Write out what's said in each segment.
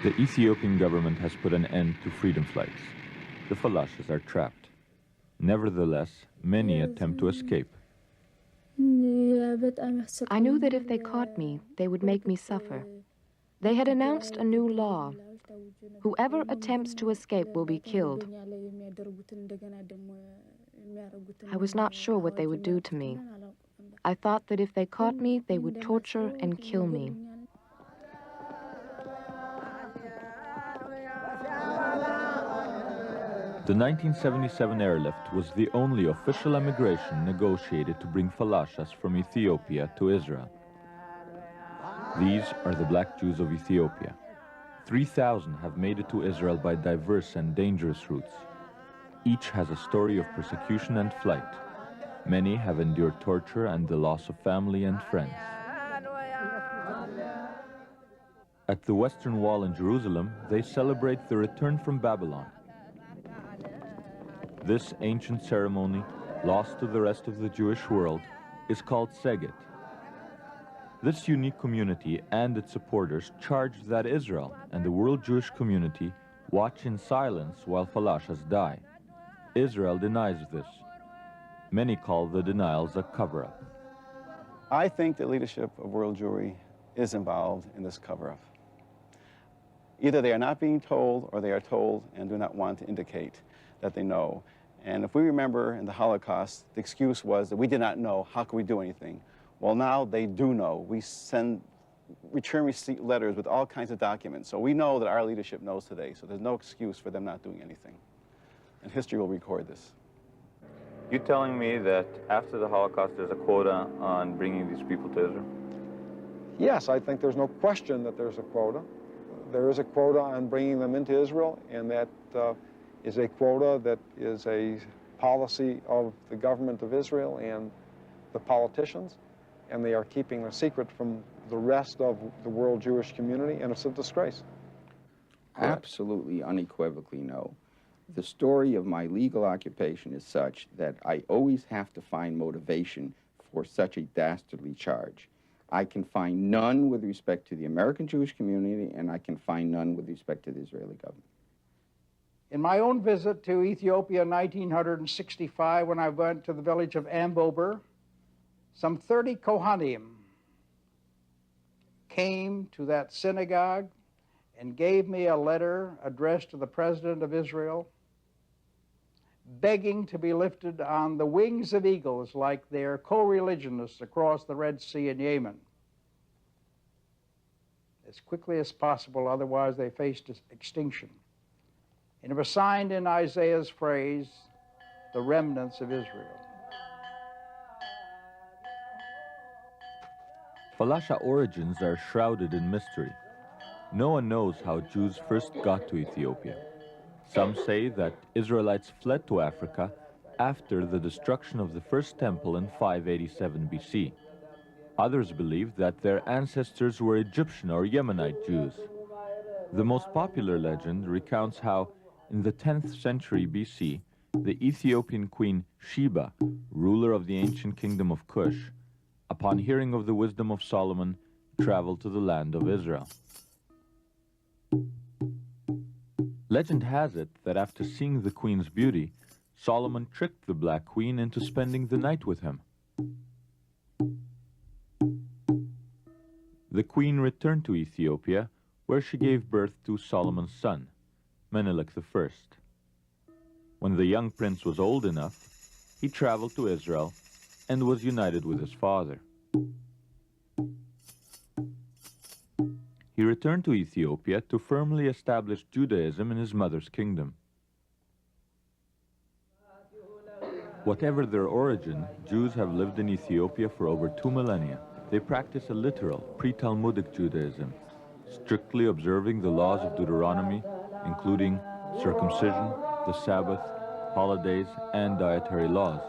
The Ethiopian government has put an end to freedom flights. The Falashas are trapped. Nevertheless, many attempt to escape. I knew that if they caught me, they would make me suffer. They had announced a new law. Whoever attempts to escape will be killed. I was not sure what they would do to me. I thought that if they caught me, they would torture and kill me. The 1977 airlift was the only official emigration negotiated to bring Falashas from Ethiopia to Israel. These are the black Jews of Ethiopia. 3,000 have made it to Israel by diverse and dangerous routes. Each has a story of persecution and flight. Many have endured torture and the loss of family and friends. At the Western Wall in Jerusalem, they celebrate the return from Babylon. This ancient ceremony, lost to the rest of the Jewish world, is called Seget. This unique community and its supporters charge that Israel and the world Jewish community watch in silence while Falashas die. Israel denies this. Many call the denials a cover-up. I think the leadership of world Jewry is involved in this cover-up. Either they are not being told or they are told and do not want to indicate that they know. And if we remember in the Holocaust, the excuse was that we did not know, how could we do anything? Well, now they do know. We send return receipt letters with all kinds of documents. So we know that our leadership knows today, so there's no excuse for them not doing anything. And history will record this. You're telling me that after the Holocaust there's a quota on bringing these people to Israel? Yes, I think there's no question that there's a quota. There is a quota on bringing them into Israel, and that is a quota that is a policy of the government of Israel and the politicians, and they are keeping a secret from the rest of the world Jewish community, and it's a disgrace. Absolutely, unequivocally no. The story of my legal occupation is such that I always have to find motivation for such a dastardly charge. I can find none with respect to the American Jewish community, and I can find none with respect to the Israeli government. In my own visit to Ethiopia in 1965, when I went to the village of Ambober, some 30 Kohanim came to that synagogue and gave me a letter addressed to the President of Israel, begging to be lifted on the wings of eagles like their co-religionists across the Red Sea in Yemen as quickly as possible, otherwise they faced extinction. And it was signed in Isaiah's phrase, the remnants of Israel. Falasha origins are shrouded in mystery. No one knows how Jews first got to Ethiopia. Some say that Israelites fled to Africa after the destruction of the first temple in 587 BC. Others believe that their ancestors were Egyptian or Yemenite Jews. The most popular legend recounts how, in the 10th century BC, the Ethiopian queen Sheba, ruler of the ancient kingdom of Cush, upon hearing of the wisdom of Solomon, traveled to the land of Israel. Legend has it that after seeing the queen's beauty, Solomon tricked the Black Queen into spending the night with him. The queen returned to Ethiopia, where she gave birth to Solomon's son, Menelik I. When the young prince was old enough, he traveled to Israel and was united with his father. He returned to Ethiopia to firmly establish Judaism in his mother's kingdom. Whatever their origin, Jews have lived in Ethiopia for over 2 millennia. They practice a literal, pre-Talmudic Judaism, strictly observing the laws of Deuteronomy, including circumcision, the Sabbath, holidays, and dietary laws.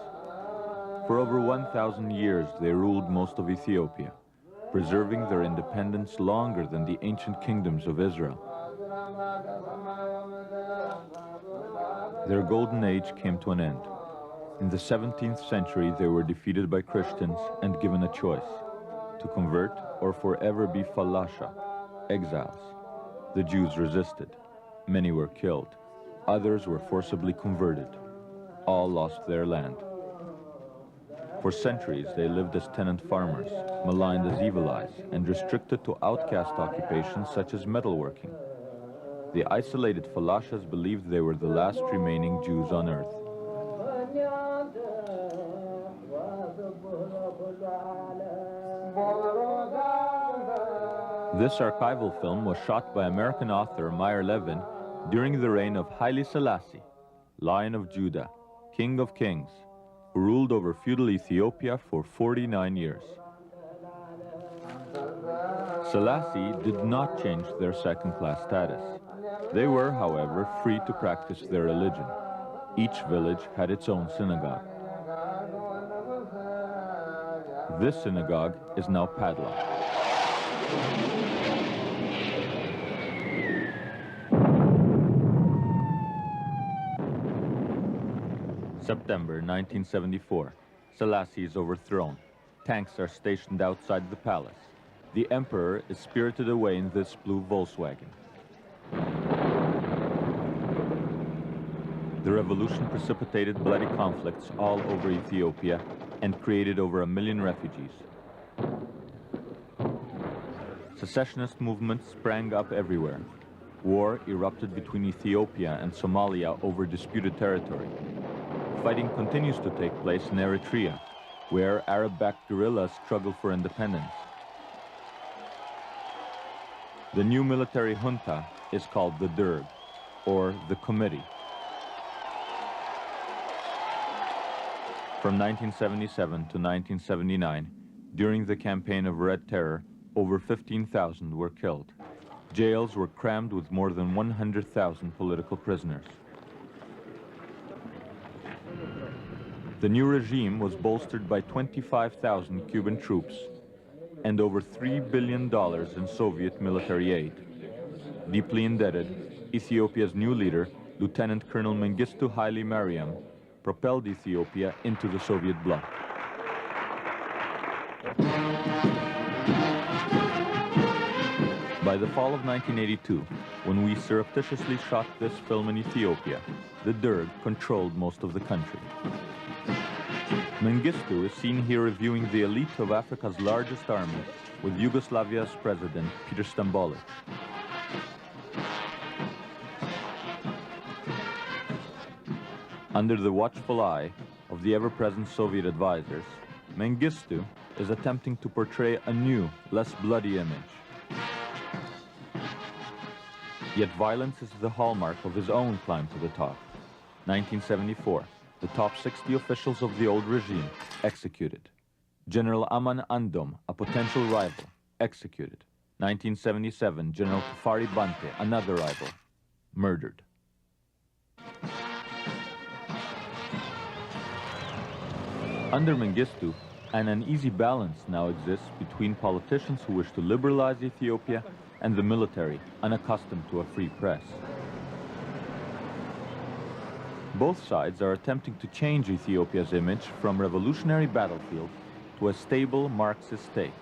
For over 1,000 years, they ruled most of Ethiopia, preserving their independence longer than the ancient kingdoms of Israel. Their golden age came to an end. In the 17th century, they were defeated by Christians and given a choice: to convert or forever be Falasha, exiles. The Jews resisted. Many were killed. Others were forcibly converted. All lost their land. For centuries, they lived as tenant farmers, maligned as evil eyes, and restricted to outcast occupations such as metalworking. The isolated Falashas believed they were the last remaining Jews on earth. This archival film was shot by American author Meyer Levin during the reign of Haile Selassie, Lion of Judah, King of Kings, who ruled over feudal Ethiopia for 49 years. Selassie did not change their second-class status. They were, however, free to practice their religion. Each village had its own synagogue. This synagogue is now padlocked. September 1974. Selassie is overthrown. Tanks are stationed outside the palace. The emperor is spirited away in this blue Volkswagen. The revolution precipitated bloody conflicts all over Ethiopia and created over 1 million refugees. Secessionist movements sprang up everywhere. War erupted between Ethiopia and Somalia over disputed territory. Fighting continues to take place in Eritrea, where Arab-backed guerrillas struggle for independence. The new military junta is called the Derg, or the Committee. From 1977 to 1979, during the campaign of Red Terror, over 15,000 were killed. Jails were crammed with more than 100,000 political prisoners. The new regime was bolstered by 25,000 Cuban troops and over $3 billion in Soviet military aid. Deeply indebted, Ethiopia's new leader, Lieutenant Colonel Mengistu Haile Mariam, propelled Ethiopia into the Soviet bloc. By the fall of 1982, when we surreptitiously shot this film in Ethiopia, the Derg controlled most of the country. Mengistu is seen here reviewing the elite of Africa's largest army with Yugoslavia's president, Peter Stambolic. Under the watchful eye of the ever-present Soviet advisors, Mengistu is attempting to portray a new, less bloody image. Yet violence is the hallmark of his own climb to the top. 1974. The top 60 officials of the old regime executed. General Aman Andom, a potential rival, executed. 1977, General Kufari Bante, another rival, murdered. Under Mengistu, an uneasy balance now exists between politicians who wish to liberalize Ethiopia and the military, unaccustomed to a free press. Both sides are attempting to change Ethiopia's image from revolutionary battlefield to a stable Marxist state,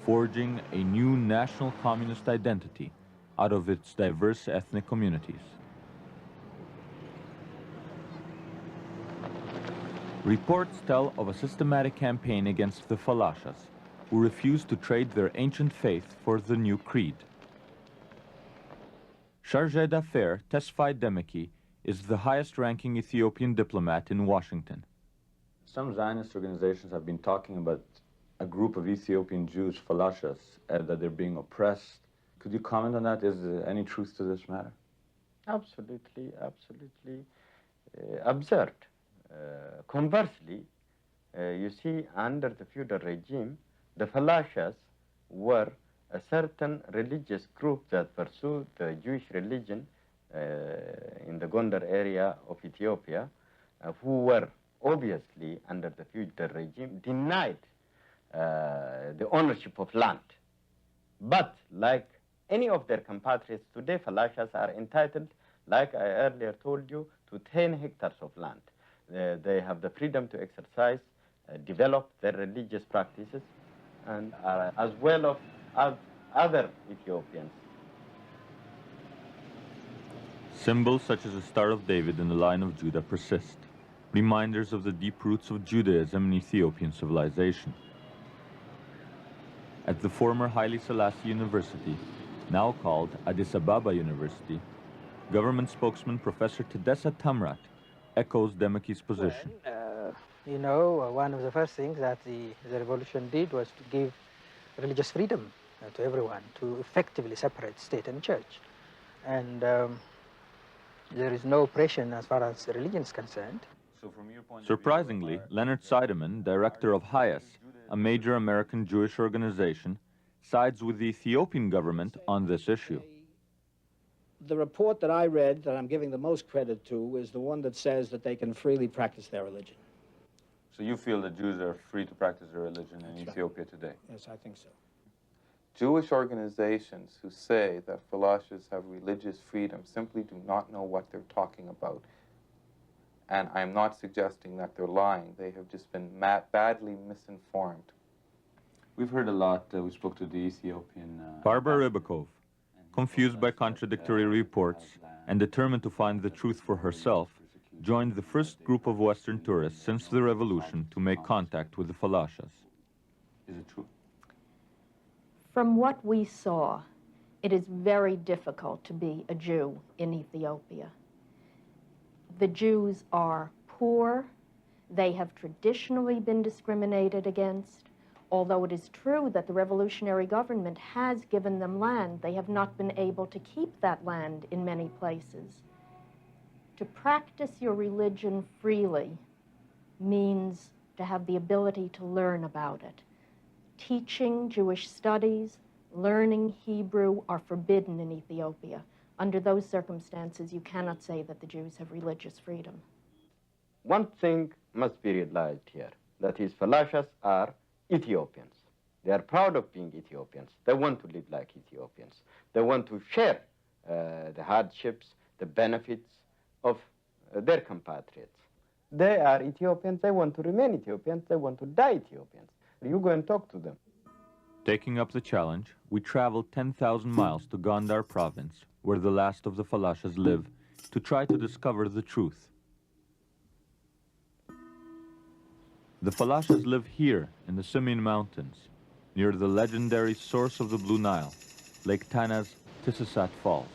forging a new national communist identity out of its diverse ethnic communities. Reports tell of a systematic campaign against the Falashas, who refuse to trade their ancient faith for the new creed. Chargé d'Affaires Tesfaye Demeki is the highest-ranking Ethiopian diplomat in Washington. Some Zionist organizations have been talking about a group of Ethiopian Jews, Falashas, that they're being oppressed. Could you comment on that? Is there any truth to this matter? Absolutely, absolutely absurd. Conversely, you see, under the feudal regime, the Falashas were a certain religious group that pursued the Jewish religion in the Gondar area of Ethiopia, who were obviously, under the feudal regime, denied the ownership of land. But like any of their compatriots today, Falashas are entitled, like I earlier told you, to 10 hectares of land. They have the freedom to exercise, develop their religious practices, and as well as other Ethiopians. Symbols such as the Star of David and the Lion of Judah persist, reminders of the deep roots of Judaism in Ethiopian civilization. At the former Haile Selassie University, now called Addis Ababa University, government spokesman Professor Tedessa Tamrat echoes Demeki's position. One of the first things that the revolution did was to give religious freedom to everyone, to effectively separate state and church. And there is no oppression as far as religion is concerned. Surprisingly, Leonard Seidemann, director of HIAS, a major American Jewish organization, sides with the Ethiopian government on this issue. The report that I read, that I'm giving the most credit to, is the one that says that they can freely practice their religion. So you feel that Jews are free to practice their religion in Ethiopia today? Yes, I think so. Jewish organizations who say that Falashas have religious freedom simply do not know what they're talking about. And I'm not suggesting that they're lying. They have just been badly misinformed. We've heard a lot. We spoke to the Ethiopian... Barbara Rybakov, confused by contradictory reports and determined to find the truth for herself, joined the first group of Western tourists since the revolution to make contact with the Falashas. Is it true? From what we saw, it is very difficult to be a Jew in Ethiopia. The Jews are poor. They have traditionally been discriminated against. Although it is true that the revolutionary government has given them land, they have not been able to keep that land in many places. To practice your religion freely means to have the ability to learn about it. Teaching Jewish studies, learning Hebrew are forbidden in Ethiopia. Under those circumstances, you cannot say that the Jews have religious freedom. One thing must be realized here, that is, Falashas are Ethiopians. They are proud of being Ethiopians. They want to live like Ethiopians. They want to share the hardships, the benefits of their compatriots. They are Ethiopians. They want to remain Ethiopians. They want to die Ethiopians. You go and talk to them. Taking up the challenge, we traveled 10,000 miles to Gondar province, where the last of the Falashas live, to try to discover the truth. The Falashas live here in the Simien Mountains, near the legendary source of the Blue Nile, Lake Tana's Tissisat Falls.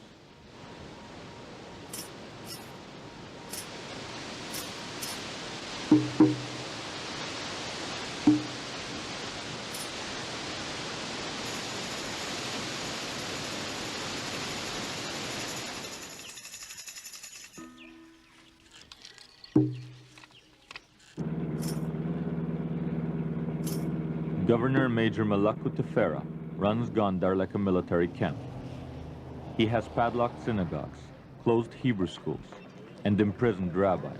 Governor Major Melaku Tefera runs Gondar like a military camp. He has padlocked synagogues, closed Hebrew schools, and imprisoned rabbis.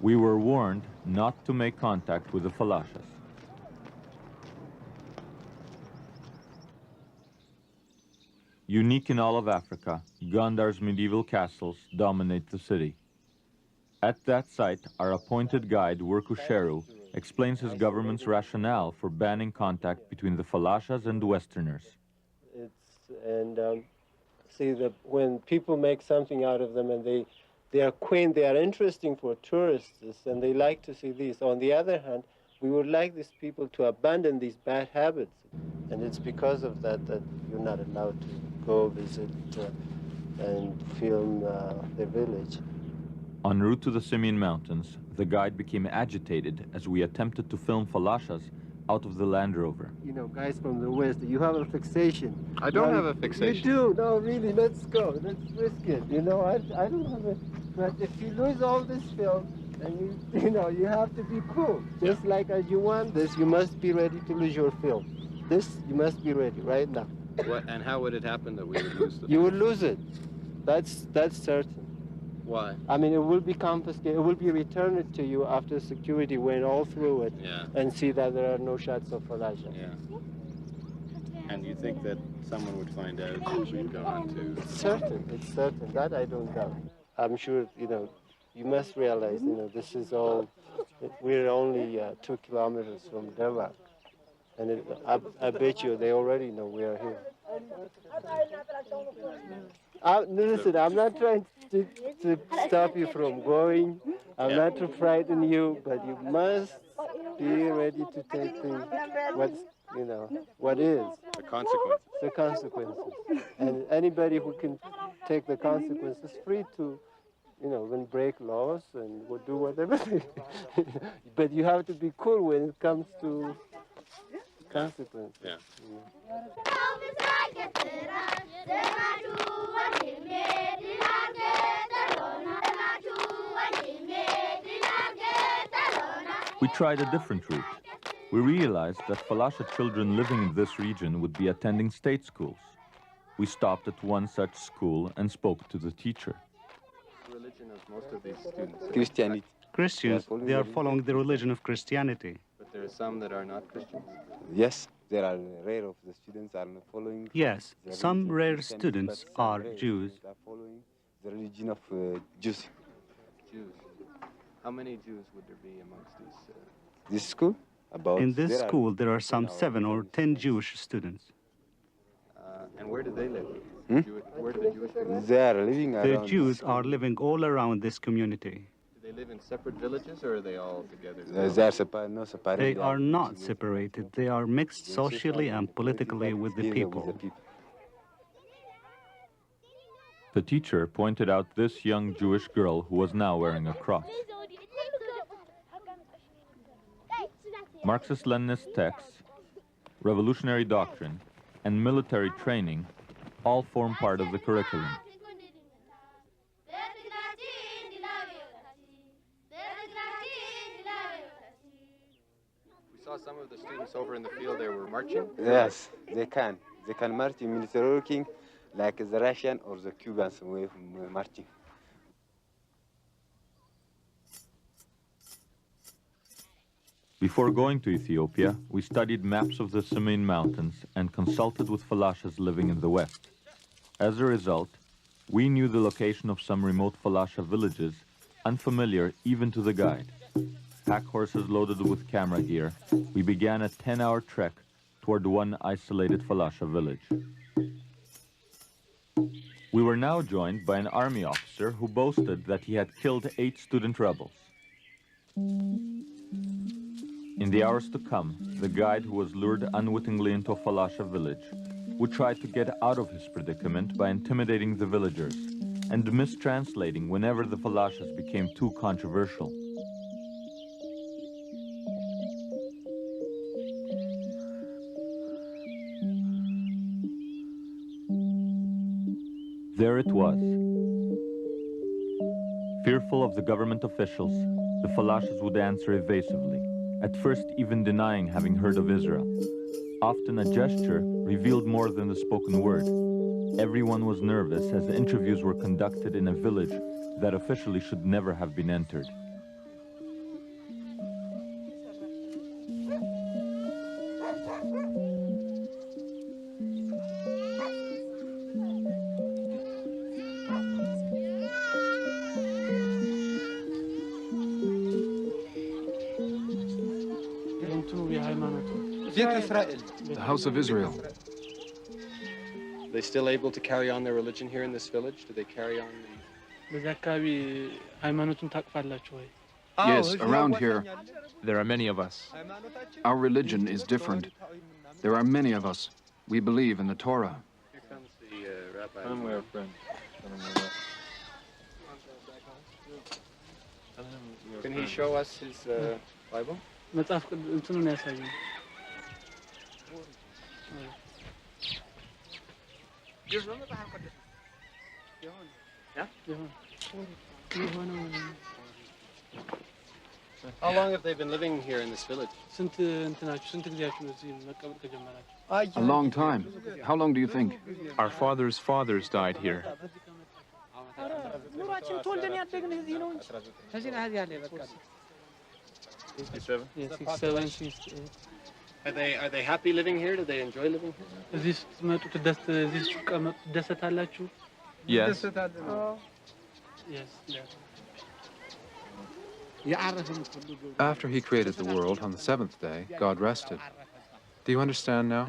We were warned not to make contact with the Falashas. Unique in all of Africa, Gondar's medieval castles dominate the city. At that site, our appointed guide, Worku Sheru, explains his government's rationale for banning contact between the Falashas and Westerners. See that when people make something out of them and they are quaint, they are interesting for tourists, and they like to see these. On the other hand, we would like these people to abandon these bad habits. And it's because of that that you're not allowed to go visit and film their village. En route to the Simien Mountains, the guide became agitated as we attempted to film Falashas out of the Land Rover. You know, guys from the West, you have a fixation. I don't have a fixation. You do. No, really, let's go. Let's risk it. You know, I don't have it. But if you lose all this film, then you have to be cool. Just like as you want this, you must be ready to lose your film. This, you must be ready right now. What, and how would it happen that we would lose the film? You would lose it. That's certain. Why? I mean, it will be confiscated. It will be returned to you after security went all through it and see that there are no shots of Falasha. Yeah. And you think that someone would find out if we'd gone to... It's certain. That I don't doubt. I'm sure, you must realize, this is all, we're only 2 kilometers from Denmark. And I bet you they already know we are here. Listen, I'm not trying to stop you from going. I'm not to frighten you, but you must be ready to take what is. The consequences. The consequences. And anybody who can take the consequences is free to, even break laws and do whatever. But you have to be cool when it comes to consequences. Yeah. We tried a different route. We realized that Falasha children living in this region would be attending state schools. We stopped at one such school and spoke to the teacher. The religion of most of these students. Christianity. Christians, they are following the religion of Christianity. But there are some that are not Christians. Yes, there are rare of the students are not following. Yes, some rare students are Jews. Are following the religion of Jews. Jews. How many Jews would there be amongst these? This school? In this school, there are some 7 or 10 Jewish students. And where do they live? Where do the Jewish live? They are living around. The Jews are living all around this community. Do they live in separate villages, or are they all together? They are not separated. They are mixed socially and politically with the people. The teacher pointed out this young Jewish girl who was now wearing a cross. Marxist-Leninist texts, revolutionary doctrine, and military training all form part of the curriculum. We saw some of the students over in the field. They were marching. Yes, they can. They can march in military working like the Russian or the Cubans were marching. Before going to Ethiopia, we studied maps of the Semine Mountains and consulted with Falashas living in the west. As a result, we knew the location of some remote Falasha villages, unfamiliar even to the guide. Pack horses loaded with camera gear, we began a 10-hour trek toward one isolated Falasha village. We were now joined by an army officer who boasted that he had killed 8 student rebels. In the hours to come, the guide who was lured unwittingly into a Falasha village would try to get out of his predicament by intimidating the villagers and mistranslating whenever the Falashas became too controversial. There it was. Fearful of the government officials, the Falashas would answer evasively, at first even denying having heard of Israel. Often a gesture revealed more than the spoken word. Everyone was nervous as the interviews were conducted in a village that officially should never have been entered. The House of Israel. Are they still able to carry on their religion here in this village? Do they carry on Yes, around here, there are many of us. Our religion is different. There are many of us. We believe in the Torah. Here comes the rabbi. Can he show us his Bible? How long have they been living here in this village? A long time. How long do you think? Our fathers' fathers died here. Are they happy living here? Do they enjoy living here? Yes. After he created the world on the 7th day, God rested. Do you understand now?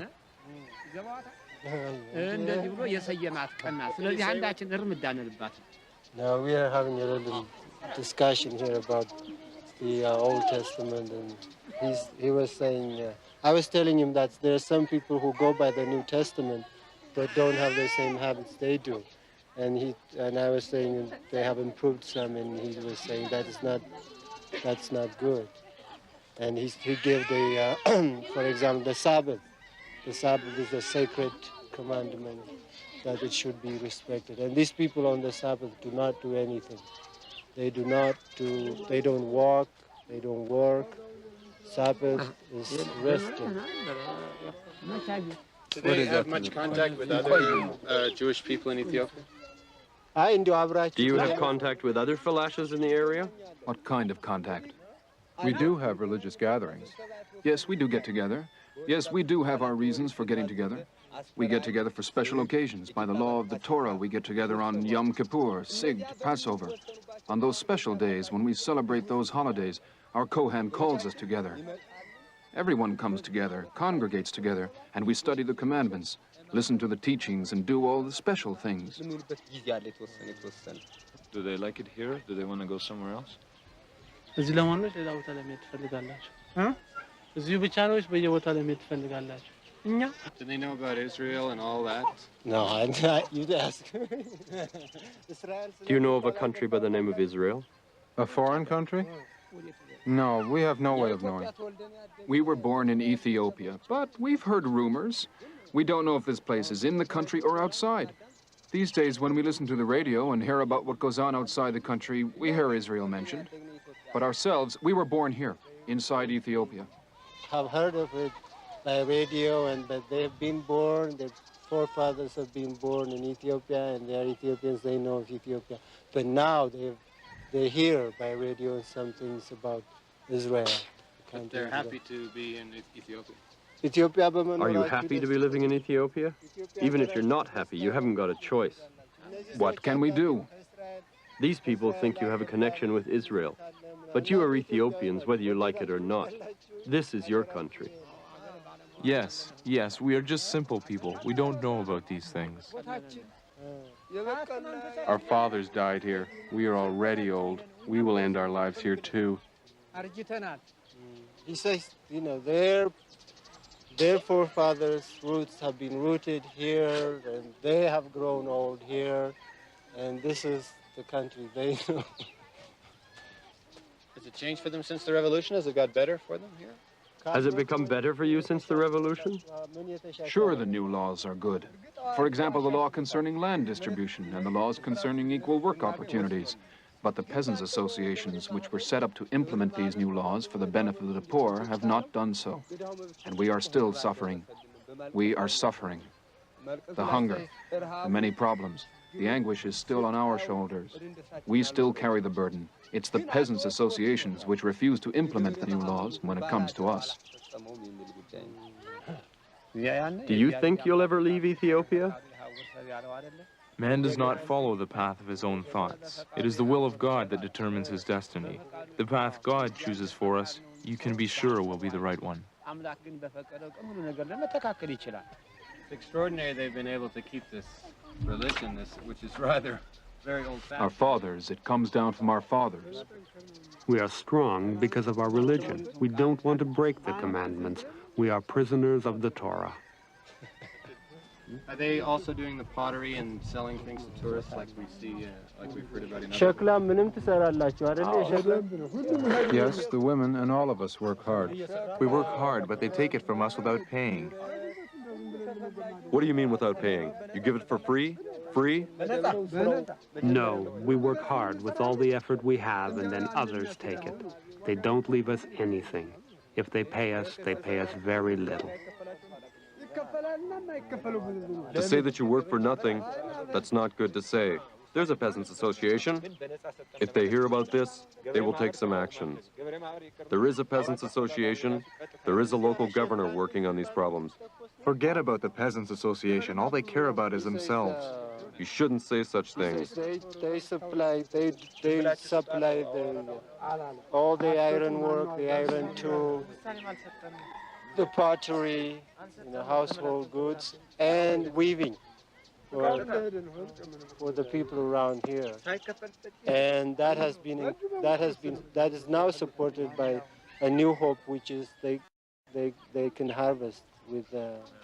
Now we are having a little discussion here about the Old Testament, and he was saying, I was telling him that there are some people who go by the New Testament that don't have the same habits they do, and I was saying they have improved some, and he was saying that's not good, and he gave the for example the Sabbath. The Sabbath is a sacred commandment that it should be respected, and these people on the Sabbath do not do anything. They don't walk, they don't work. Sabbath is resting. Do they have much contact with other Jewish people in Ethiopia? Do you have contact with other Falashas in the area? What kind of contact? We do have religious gatherings. Yes, we do get together. Yes, we do have our reasons for getting together. We get together for special occasions. By the law of the Torah, we get together on Yom Kippur, Sig, Passover. On those special days, when we celebrate those holidays, our Kohen calls us together. Everyone comes together, congregates together, and we study the commandments, listen to the teachings, and do all the special things. Do they like it here? Do they want to go somewhere else? Do they know about Israel and all that? No, you'd ask. Do you know of a country by the name of Israel? A foreign country? No, we have no way of knowing. We were born in Ethiopia, but we've heard rumors. We don't know if this place is in the country or outside. These days, when we listen to the radio and hear about what goes on outside the country, we hear Israel mentioned. But ourselves, we were born here, inside Ethiopia. Have heard of it by radio, but they have been born, their forefathers have been born in Ethiopia, and they are Ethiopians, they know of Ethiopia. But now they hear by radio some things about Israel. But they're happy to be in Ethiopia. Are you happy to be living in Ethiopia? Even if you're not happy, you haven't got a choice. What can we do? These people think you have a connection with Israel. But you are Ethiopians, whether you like it or not. This is your country. Yes, we are just simple people. We don't know about these things. Our fathers died here. We are already old. We will end our lives here too. He says, their forefathers' roots have been rooted here, and they have grown old here, and this is the country they know. Has it changed for them since the revolution? Has it got better for them here? Has it become better for you since the revolution? Sure, the new laws are good. For example, the law concerning land distribution and the laws concerning equal work opportunities. But the peasants' associations, which were set up to implement these new laws for the benefit of the poor, have not done so. And we are still suffering. We are suffering. The hunger, the many problems, the anguish is still on our shoulders. We still carry the burden. It's the peasants' associations which refuse to implement the new laws when it comes to us. Do you think you'll ever leave Ethiopia? Man does not follow the path of his own thoughts. It is the will of God that determines his destiny. The path God chooses for us, you can be sure will be the right one. It's extraordinary they've been able to keep this religion, which is rather very old-fashioned. Our fathers, it comes down from our fathers. We are strong because of our religion. We don't want to break the commandments. We are prisoners of the Torah. Are they also doing the pottery and selling things to tourists like we see, like we've heard about in other? Yes, the women and all of us work hard. We work hard, but they take it from us without paying. What do you mean without paying? You give it for free? Free? No, we work hard with all the effort we have, and then others take it. They don't leave us anything. If they pay us very little. To say that you work for nothing, that's not good to say. There's a peasants' association. If they hear about this, they will take some action. There is a peasants' association. There is a local governor working on these problems. Forget about the peasants' association. All they care about is themselves. You shouldn't say such things. They supply all the iron work, the iron tool. the pottery, household goods, and weaving for the people around here. And that is now supported by a new hope, which is they can harvest with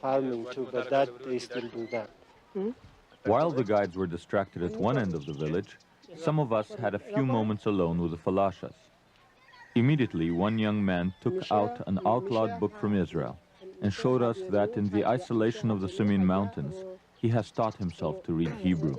farming too, but that they still do that. While the guides were distracted at one end of the village, some of us had a few moments alone with the Falashas. Immediately, one young man took out an outlawed book from Israel and showed us that in the isolation of the Simeon Mountains, he has taught himself to read Hebrew.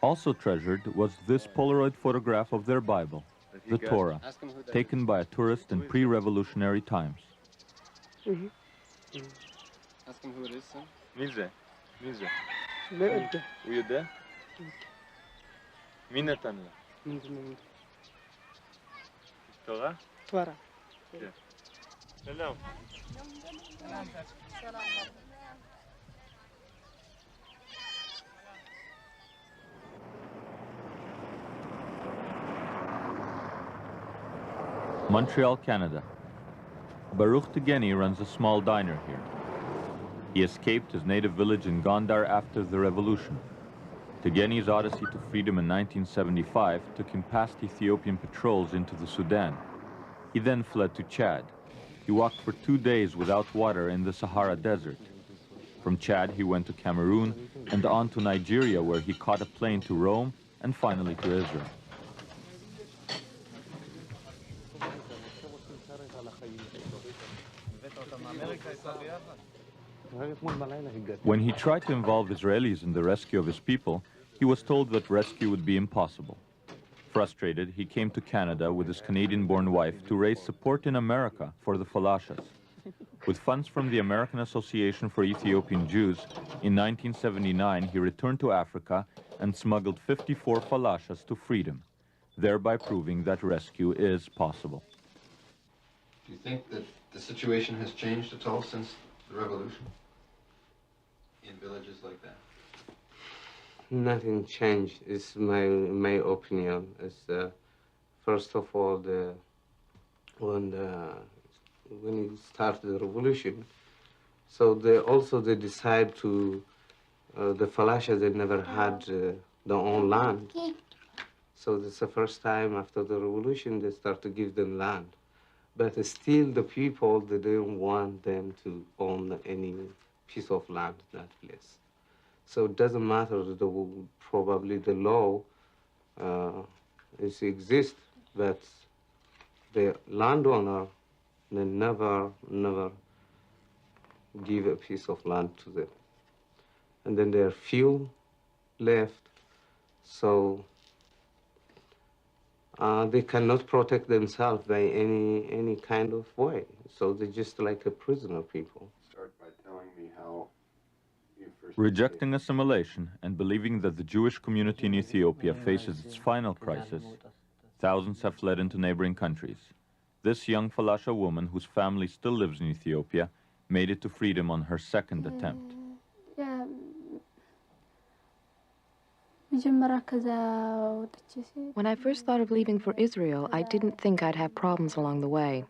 Also treasured was this Polaroid photograph of their Bible, the Torah, taken by a tourist in pre-revolutionary times. Ask him who it is, son. Mize. Uyude. Minatanla. Torah? Torah. Hello. Montreal, Canada. Baruch Tegeni runs a small diner here. He escaped his native village in Gondar after the revolution. Tegeni's odyssey to freedom in 1975 took him past Ethiopian patrols into the Sudan. He then fled to Chad. He walked for 2 days without water in the Sahara Desert. From Chad, he went to Cameroon and on to Nigeria, where he caught a plane to Rome and finally to Israel. When he tried to involve Israelis in the rescue of his people, he was told that rescue would be impossible. Frustrated, he came to Canada with his Canadian-born wife to raise support in America for the Falashas. With funds from the American Association for Ethiopian Jews, in 1979 he returned to Africa and smuggled 54 Falashas to freedom, thereby proving that rescue is possible. Do you think that the situation has changed at all since the revolution in villages like that? Nothing changed. It's my opinion. It's first of all when it started the revolution, so they decide to the Falashas, they never had their own land. So this is the first time after the revolution they start to give them land. But still the people, they didn't want them to own any piece of land in that place. So it doesn't matter, probably the law exists, but the landowner, they never give a piece of land to them. And then there are few left, so they cannot protect themselves by any kind of way. So they're just like a prisoner people. Start by telling me how you first... Rejecting assimilation and believing that the Jewish community in Ethiopia faces its final crisis, thousands have fled into neighboring countries. This young Falasha woman, whose family still lives in Ethiopia, made it to freedom on her second attempt. When I first thought of leaving for Israel, I didn't think I'd have problems along the way.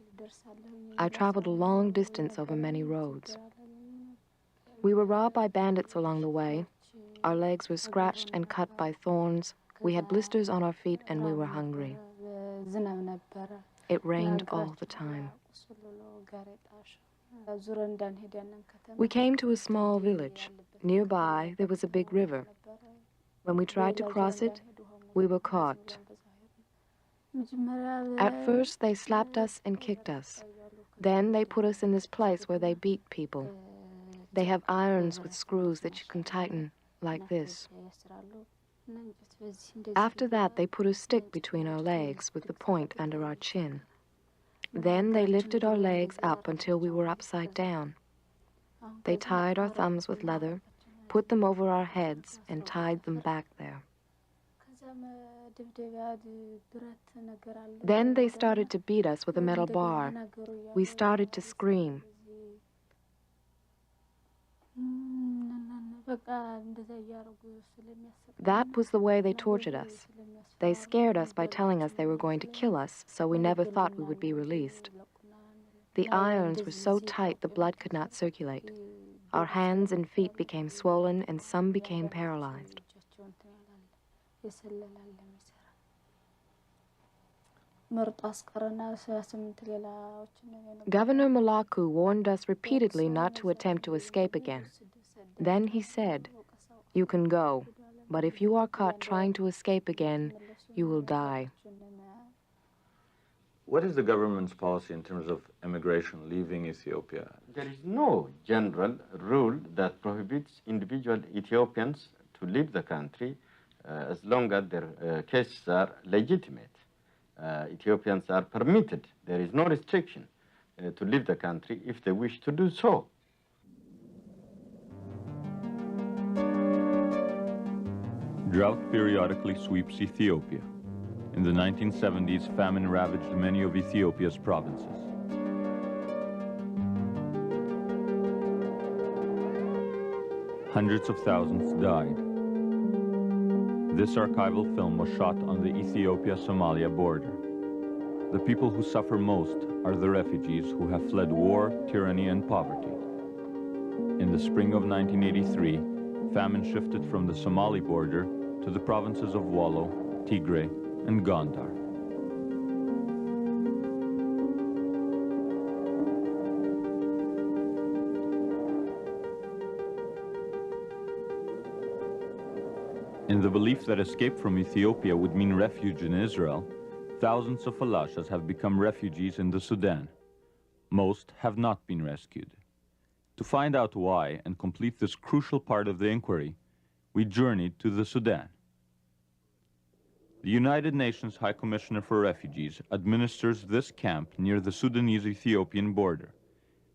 I traveled a long distance over many roads. We were robbed by bandits along the way. Our legs were scratched and cut by thorns. We had blisters on our feet and we were hungry. It rained all the time. We came to a small village. Nearby, there was a big river. When we tried to cross it, we were caught. At first, they slapped us and kicked us. Then they put us in this place where they beat people. They have irons with screws that you can tighten like this. After that, they put a stick between our legs with the point under our chin. Then they lifted our legs up until we were upside down. They tied our thumbs with leather, put them over our heads, and tied them back there. Then they started to beat us with a metal bar. We started to scream. That was the way they tortured us. They scared us by telling us they were going to kill us, so we never thought we would be released. The irons were so tight the blood could not circulate. Our hands and feet became swollen and some became paralyzed. Governor Mlakku warned us repeatedly not to attempt to escape again. Then he said, "You can go, but if you are caught trying to escape again, you will die." What is the government's policy in terms of immigration, leaving Ethiopia? There is no general rule that prohibits individual Ethiopians to leave the country as long as their cases are legitimate. Ethiopians are permitted. There is no restriction to leave the country if they wish to do so. Drought periodically sweeps Ethiopia. In the 1970s, famine ravaged many of Ethiopia's provinces. Hundreds of thousands died. This archival film was shot on the Ethiopia-Somalia border. The people who suffer most are the refugees who have fled war, tyranny, and poverty. In the spring of 1983, famine shifted from the Somali border to the provinces of Wallo, Tigray, and Gondar. In the belief that escape from Ethiopia would mean refuge in Israel, thousands of Falashas have become refugees in the Sudan. Most have not been rescued. To find out why and complete this crucial part of the inquiry, we journeyed to the Sudan. The United Nations High Commissioner for Refugees administers this camp near the Sudanese-Ethiopian border.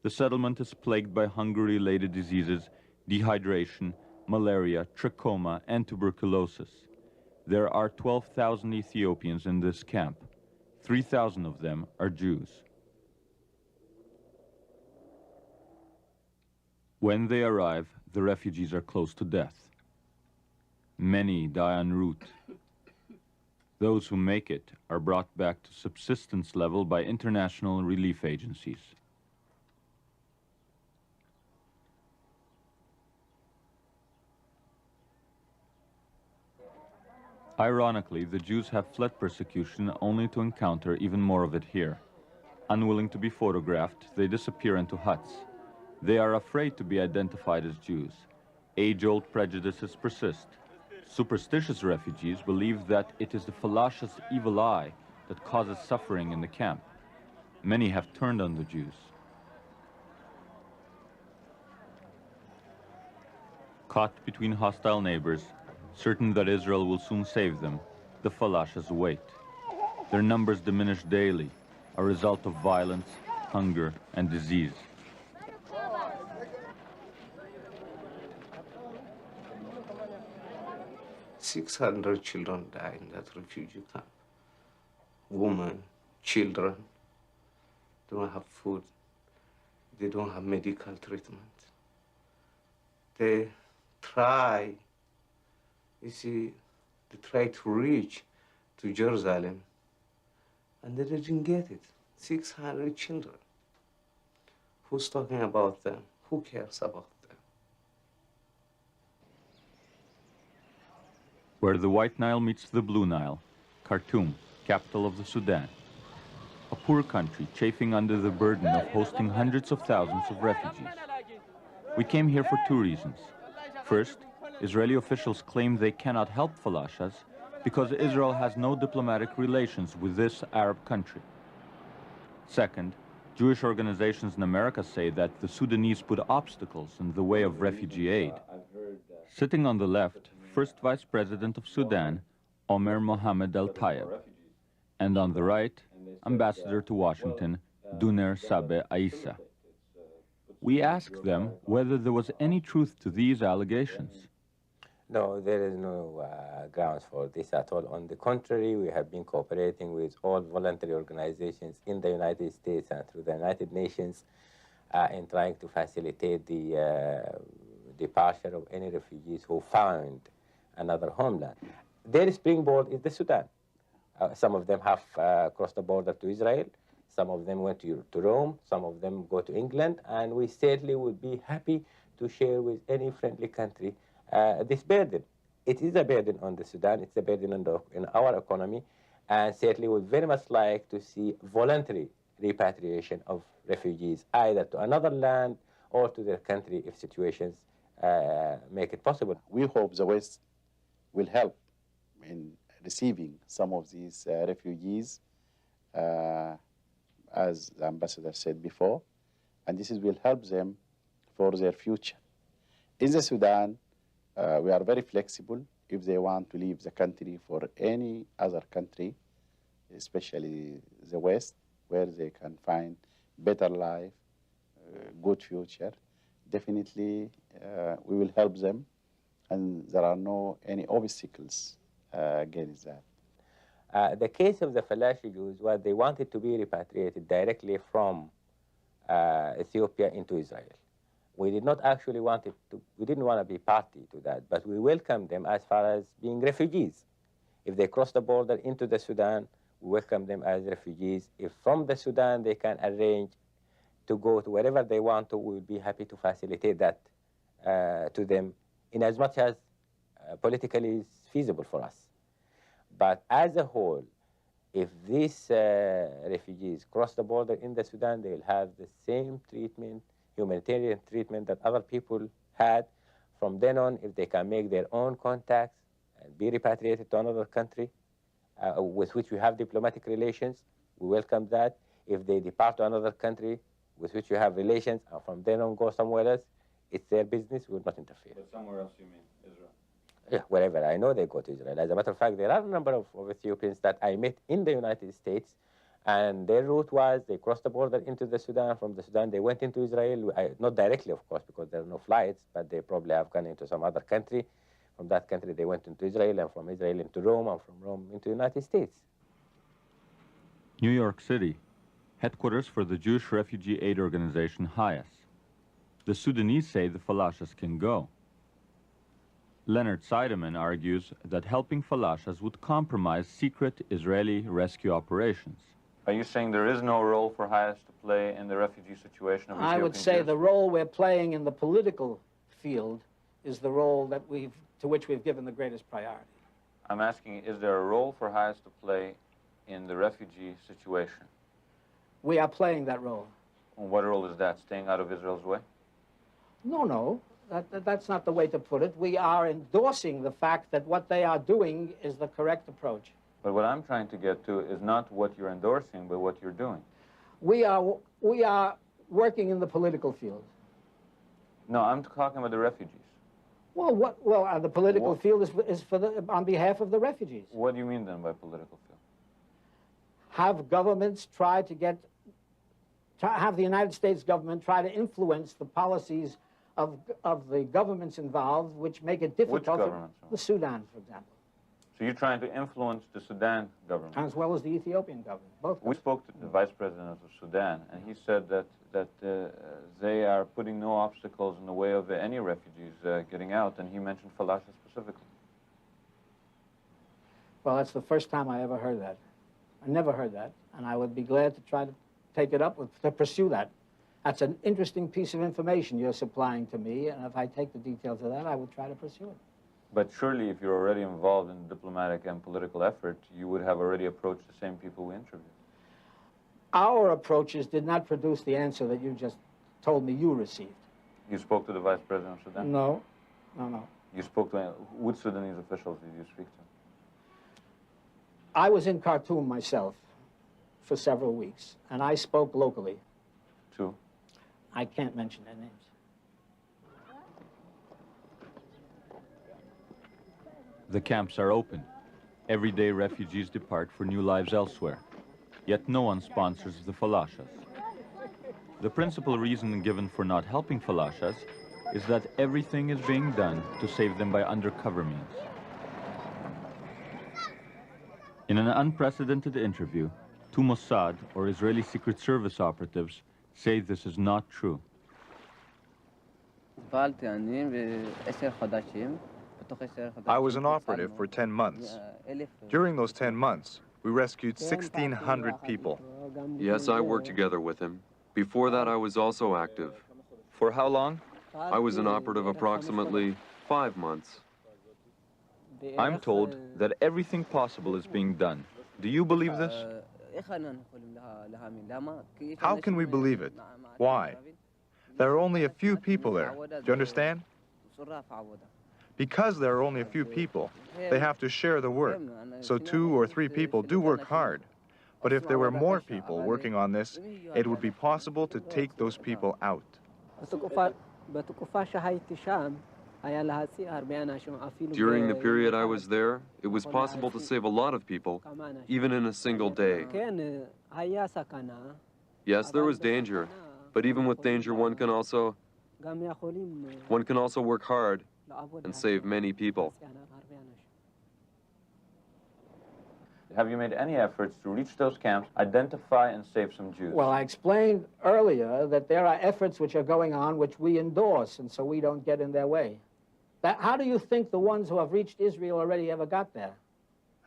The settlement is plagued by hunger-related diseases, dehydration, malaria, trachoma, and tuberculosis. There are 12,000 Ethiopians in this camp. 3,000 of them are Jews. When they arrive, the refugees are close to death. Many die en route. Those who make it are brought back to subsistence level by international relief agencies. Ironically, the Jews have fled persecution only to encounter even more of it here. Unwilling to be photographed, they disappear into huts. They are afraid to be identified as Jews. Age-old prejudices persist. Superstitious refugees believe that it is the Falasha's evil eye that causes suffering in the camp. Many have turned on the Jews. Caught between hostile neighbors, certain that Israel will soon save them, the Falashas wait. Their numbers diminish daily, a result of violence, hunger, and disease. "600 children die in that refugee camp. Women, children, don't have food. They don't have medical treatment. They try, you see, they try to reach to Jerusalem, and they didn't get it. 600 children. Who's talking about them? Who cares about them? Where the White Nile meets the Blue Nile, Khartoum, capital of the Sudan. A poor country chafing under the burden of hosting hundreds of thousands of refugees. We came here for two reasons. First, Israeli officials claim they cannot help Falashas because Israel has no diplomatic relations with this Arab country. Second, Jewish organizations in America say that the Sudanese put obstacles in the way of refugee aid. Sitting on the left, First Vice President of Sudan, Omer Mohammed Al-Tayeb, and on the right, Ambassador to Washington, Duner Sabe Aissa. We asked them whether there was any truth to these allegations. No, there is no grounds for this at all. On the contrary, we have been cooperating with all voluntary organizations in the United States and through the United Nations in trying to facilitate the departure of any refugees who found another homeland. Their springboard is the Sudan. Some of them have crossed the border to Israel. Some of them went to Rome. Some of them go to England. And we certainly would be happy to share with any friendly country this burden. It is a burden on the Sudan. It's a burden in our economy. And certainly would very much like to see voluntary repatriation of refugees, either to another land or to their country if situations make it possible. We hope the West will help in receiving some of these refugees, as the ambassador said before, and this will help them for their future. In the Sudan, we are very flexible if they want to leave the country for any other country, especially the West, where they can find better life, good future. Definitely, we will help them, and there are any obstacles against that. The case of the Falasha Jews was they wanted to be repatriated directly from Ethiopia into Israel. We did not actually want it to, we didn't want to be party to that, but we welcomed them as far as being refugees. If they cross the border into the Sudan, we welcome them as refugees. If from the Sudan they can arrange to go to wherever they want to, we will be happy to facilitate that to them in as much as politically is feasible for us. But as a whole, if these refugees cross the border in the Sudan, they will have the same treatment, humanitarian treatment that other people had. From then on, if they can make their own contacts and be repatriated to another country with which we have diplomatic relations, we welcome that. If they depart to another country with which we have relations, and from then on go somewhere else, it's their business, we will not interfere. But somewhere else you mean Israel? Yeah, wherever. I know they go to Israel. As a matter of fact, there are a number of Ethiopians that I met in the United States, and their route was they crossed the border into the Sudan. From the Sudan, they went into Israel, not directly, of course, because there are no flights, but they probably have gone into some other country. From that country, they went into Israel, and from Israel into Rome, and from Rome into the United States. New York City, headquarters for the Jewish refugee aid organization HIAS. The Sudanese say the Falashas can go. Leonard Seidemann argues that helping Falashas would compromise secret Israeli rescue operations. Are you saying there is no role for HIAS to play in the refugee situation of Ethiopian I would say Jews? the role we're playing in the political field is the role that to which we've given the greatest priority. I'm asking, is there a role for HIAS to play in the refugee situation? We are playing that role. And what role is that? Staying out of Israel's way? No. That's not the way to put it. We are endorsing the fact that what they are doing is the correct approach. But what I'm trying to get to is not what you're endorsing, but what you're doing. We are working in the political field. No, I'm talking about the refugees. Well, the political field is on behalf of the refugees. What do you mean then by political field? Have governments try to have the United States government try to influence the policies of the governments involved, which make it difficult. Which governments? The Sudan, for example. So you're trying to influence the Sudan government? As well as the Ethiopian government, both. We spoke to the vice president of Sudan, and he said that they are putting no obstacles in the way of any refugees getting out, and he mentioned Falasha specifically. Well, that's the first time I ever heard that. I never heard that, and I would be glad to try to take it up, to pursue that. That's an interesting piece of information you're supplying to me, and if I take the details of that, I will try to pursue it. But surely if you're already involved in diplomatic and political effort, you would have already approached the same people we interviewed. Our approaches did not produce the answer that you just told me you received. You spoke to the vice president of Sudan? No. You spoke to, which Sudanese officials did you speak to? I was in Khartoum myself for several weeks, and I spoke locally. To? I can't mention their names. The camps are open. Every day refugees depart for new lives elsewhere. Yet no one sponsors the Falashas. The principal reason given for not helping Falashas is that everything is being done to save them by undercover means. In an unprecedented interview, two Mossad, or Israeli Secret Service operatives, say this is not true. I was an operative for 10 months. During those 10 months, we rescued 1,600 people. Yes, I worked together with him. Before that, I was also active. For how long? I was an operative approximately 5 months. I'm told that everything possible is being done. Do you believe this? How can we believe it? Why? There are only a few people there. Do you understand? Because there are only a few people, they have to share the work. So 2 or 3 people do work hard. But if there were more people working on this, it would be possible to take those people out. During the period I was there, it was possible to save a lot of people, even in a single day. Yes, there was danger, but even with danger, one can also work hard and save many people. Have you made any efforts to reach those camps, identify and save some Jews? Well, I explained earlier that there are efforts which are going on which we endorse, and so we don't get in their way. How do you think the ones who have reached Israel already ever got there?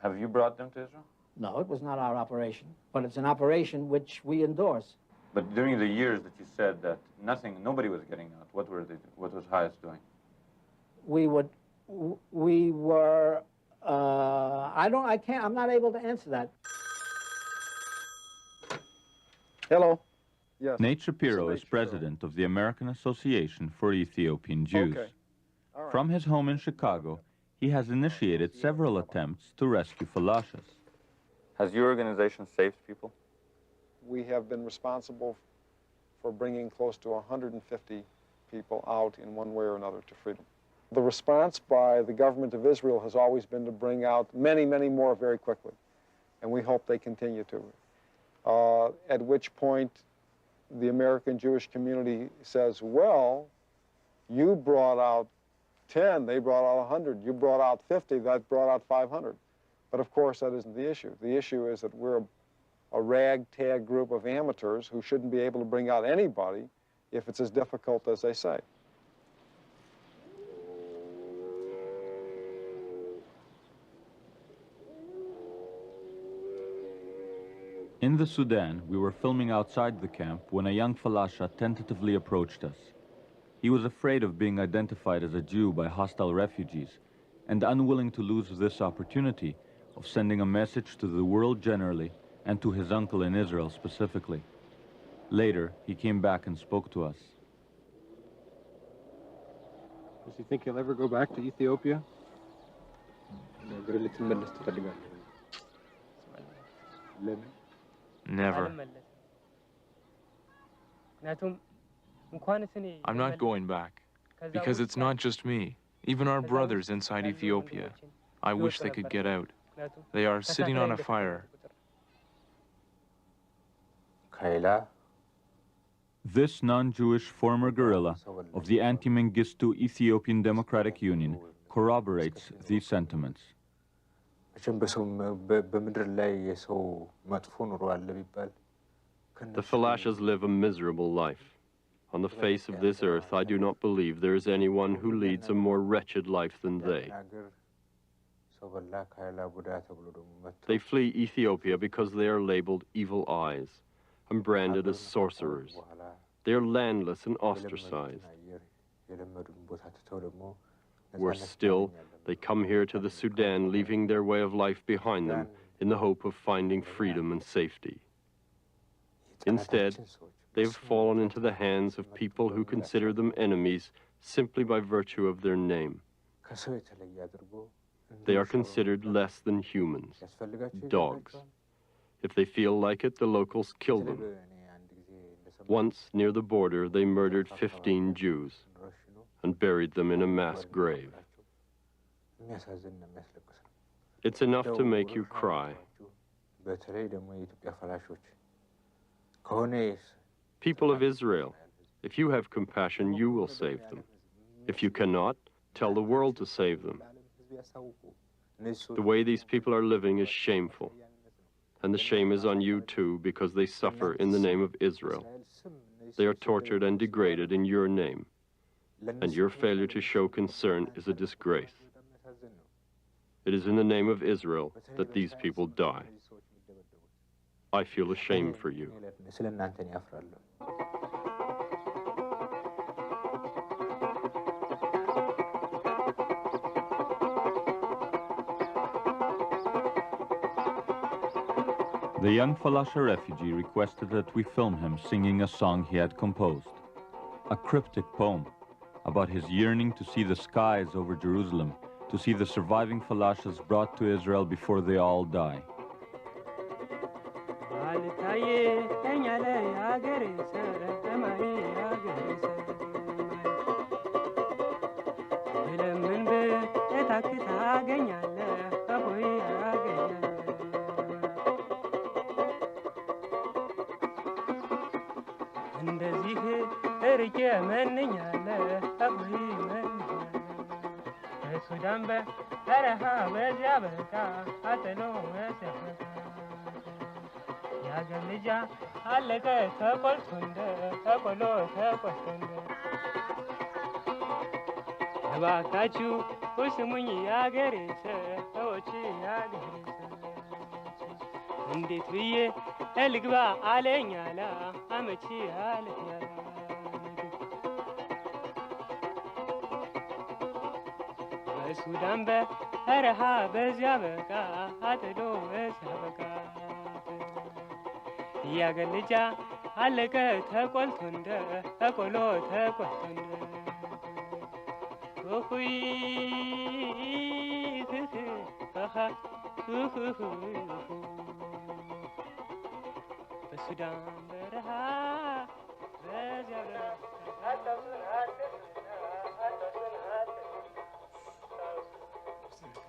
Have you brought them to Israel? No, it was not our operation, but it's an operation which we endorse. But during the years that you said that nobody was getting out, what was Hayas doing? I'm not able to answer that. Hello. Yes. Nate Shapiro is president of the American Association for Ethiopian Jews. Okay. All right. From his home in Chicago, he has initiated several attempts to rescue Falashas. Has your organization saved people? We have been responsible for bringing close to 150 people out in one way or another to freedom. The response by the government of Israel has always been to bring out many, many more very quickly, and we hope they continue to. At which point the American Jewish community says, well, you brought out 10, they brought out 100, you brought out 50, that brought out 500. But of course that isn't the issue. The issue is that we're a ragtag group of amateurs who shouldn't be able to bring out anybody if it's as difficult as they say. In the Sudan, we were filming outside the camp when a young Falasha tentatively approached us. He was afraid of being identified as a Jew by hostile refugees and unwilling to lose this opportunity of sending a message to the world generally and to his uncle in Israel specifically. Later, he came back and spoke to us. Does he think he'll ever go back to Ethiopia? Never. I'm not going back, because it's not just me. Even our brothers inside Ethiopia. I wish they could get out. They are sitting on a fire. This non-Jewish former guerrilla of the anti-Mengistu Ethiopian Democratic Union corroborates these sentiments. The Falashas live a miserable life. On the face of this earth, I do not believe there is anyone who leads a more wretched life than they. They flee Ethiopia because they are labeled evil eyes and branded as sorcerers. They are landless and ostracized. Worse still, they come here to the Sudan, leaving their way of life behind them in the hope of finding freedom and safety. Instead, they have fallen into the hands of people who consider them enemies simply by virtue of their name. They are considered less than humans, dogs. If they feel like it, the locals kill them. Once, near the border, they murdered 15 Jews and buried them in a mass grave. It's enough to make you cry. People of Israel, if you have compassion, you will save them. If you cannot, tell the world to save them. The way these people are living is shameful. And the shame is on you too, because they suffer in the name of Israel. They are tortured and degraded in your name. And your failure to show concern is a disgrace. It is in the name of Israel that these people die. I feel ashamed for you. The young Falasha refugee requested that we film him singing a song he had composed, a cryptic poem about his yearning to see the skies over Jerusalem, to see the surviving Falashas brought to Israel before they all die.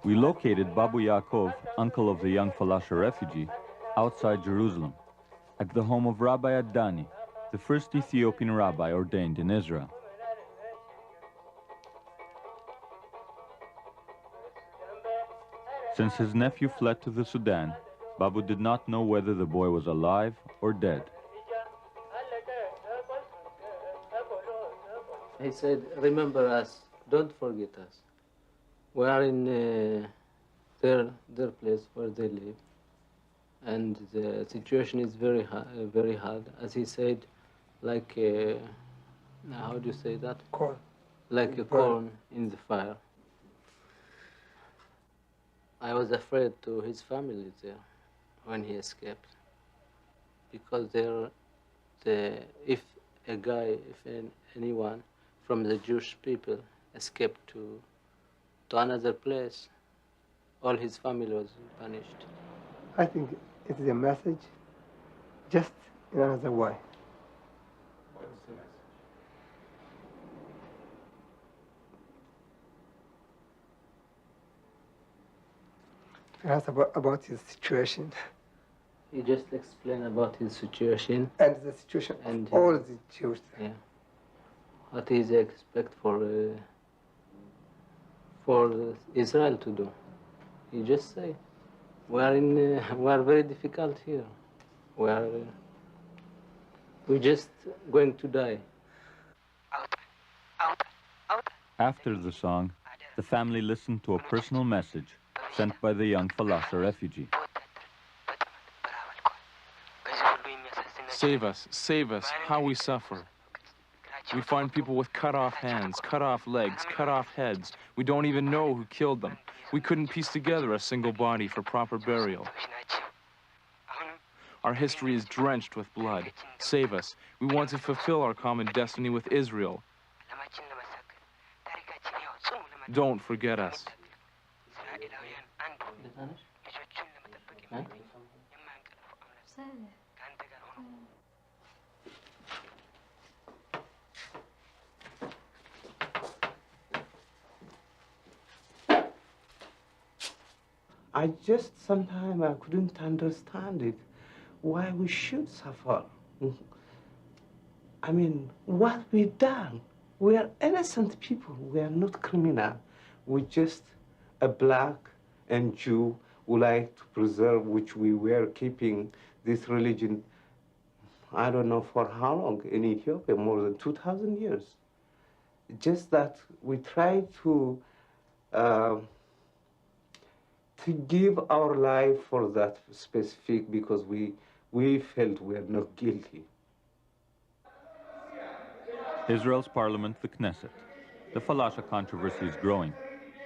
We located Babu Yaakov, uncle of the young Falasha refugee, outside Jerusalem, at the home of Rabbi Adani, the first Ethiopian rabbi ordained in Israel. Since his nephew fled to the Sudan, Babu did not know whether the boy was alive or dead. He said, remember us, don't forget us. We are in their place where they live. And the situation is very hard. As he said, like, how do you say that? Corn. Like a corn in the fire. I was afraid to his family there when he escaped. Because if anyone from the Jewish people escaped to another place, all his family was punished. I think it is a message, just in another way. What is the message? That's about his situation. He just explained about his situation. And the situation of all the Jews. Yeah. What is expect for Israel to do? He just say, we are very difficult here. We're just going to die. After the song, the family listened to a personal message sent by the young Falasha refugee. Save us, how we suffer. We find people with cut off hands, cut off legs, cut off heads. We don't even know who killed them. We couldn't piece together a single body for proper burial. Our history is drenched with blood. Save us. We want to fulfill our common destiny with Israel. Don't forget us. Sometimes I couldn't understand it, why we should suffer. I mean, what we done? We are innocent people. We are not criminal. We're just a black and Jew who like to preserve, which we were keeping this religion, I don't know for how long, in Ethiopia, more than 2,000 years. Just that we try to give our life for that specific, because we felt we are not guilty. Israel's parliament, the Knesset. The Falasha controversy is growing.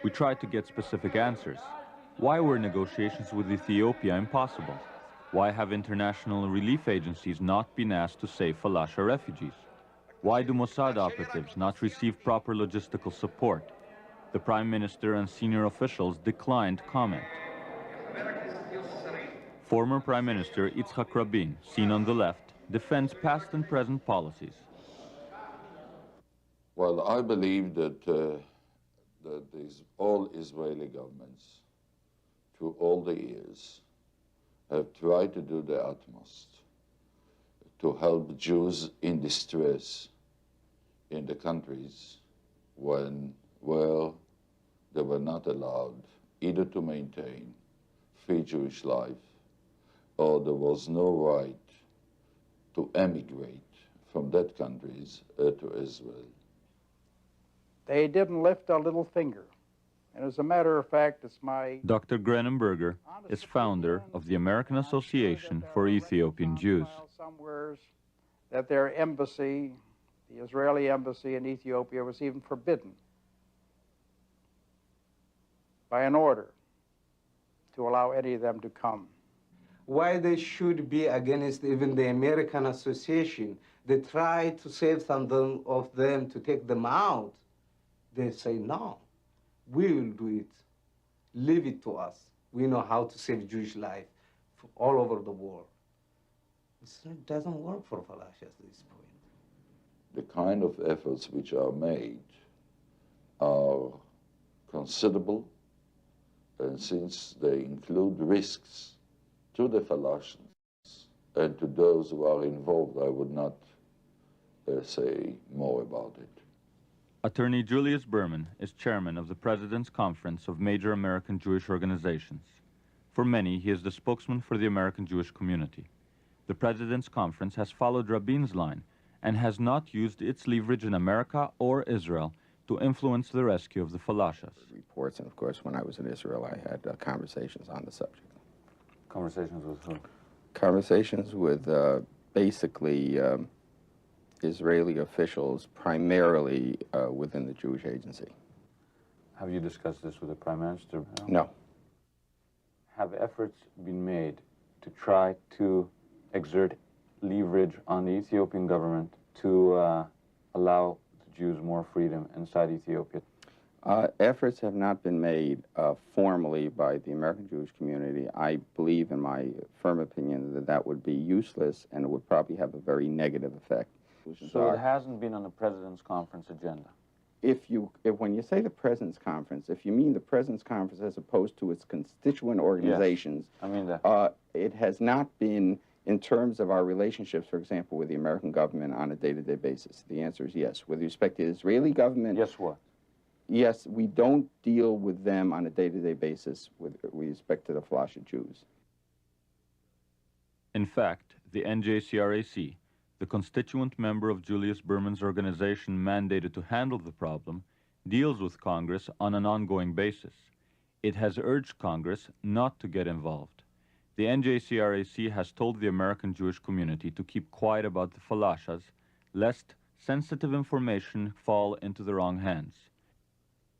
We tried to get specific answers. Why were negotiations with Ethiopia impossible? Why have international relief agencies not been asked to save Falasha refugees? Why do Mossad operatives not receive proper logistical support? The Prime Minister and senior officials declined comment. Former Prime Minister Yitzhak Rabin, seen on the left, defends past and present policies. Well, I believe that all Israeli governments, through all the years, have tried to do their utmost to help Jews in distress in the countries where they were not allowed either to maintain free Jewish life, or there was no right to emigrate from that countries to Israel. They didn't lift a little finger. And as a matter of fact, it's my... Dr. Grenenberger is founder of the American Association for Ethiopian Jews. Somewhere that their embassy, the Israeli embassy in Ethiopia, was even forbidden by an order to allow any of them to come. Why they should be against even the American Association? They try to save some of them to take them out. They say, no, we will do it. Leave it to us. We know how to save Jewish life all over the world. It doesn't work for Falasha at this point. The kind of efforts which are made are considerable, and since they include risks to the Falashans and to those who are involved, I would not say more about it. Attorney Julius Berman is chairman of the President's Conference of Major American Jewish Organizations. For many, he is the spokesman for the American Jewish community. The President's Conference has followed Rabin's line and has not used its leverage in America or Israel to influence the rescue of the Falashas. Reports, and of course, when I was in Israel, I had conversations on the subject. Conversations with who? Conversations with basically Israeli officials, primarily within the Jewish Agency. Have you discussed this with the Prime Minister? No. Have efforts been made to try to exert leverage on the Ethiopian government to allow the Jews more freedom inside Ethiopia? Efforts have not been made formally by the American Jewish community. I believe, in my firm opinion, that that would be useless and it would probably have a very negative effect. So it hasn't been on the President's Conference agenda? When you say the President's Conference, if you mean the President's Conference as opposed to its constituent organizations, yes, I mean that. It has not been in terms of our relationships, for example, with the American government on a day-to-day basis. The answer is yes. With respect to the Israeli government... Yes, what? Yes, we don't deal with them on a day-to-day basis with respect to the Falasha Jews. In fact, the NJCRAC, the constituent member of Julius Berman's organization mandated to handle the problem, deals with Congress on an ongoing basis. It has urged Congress not to get involved. The NJCRAC has told the American Jewish community to keep quiet about the Falashas, lest sensitive information fall into the wrong hands.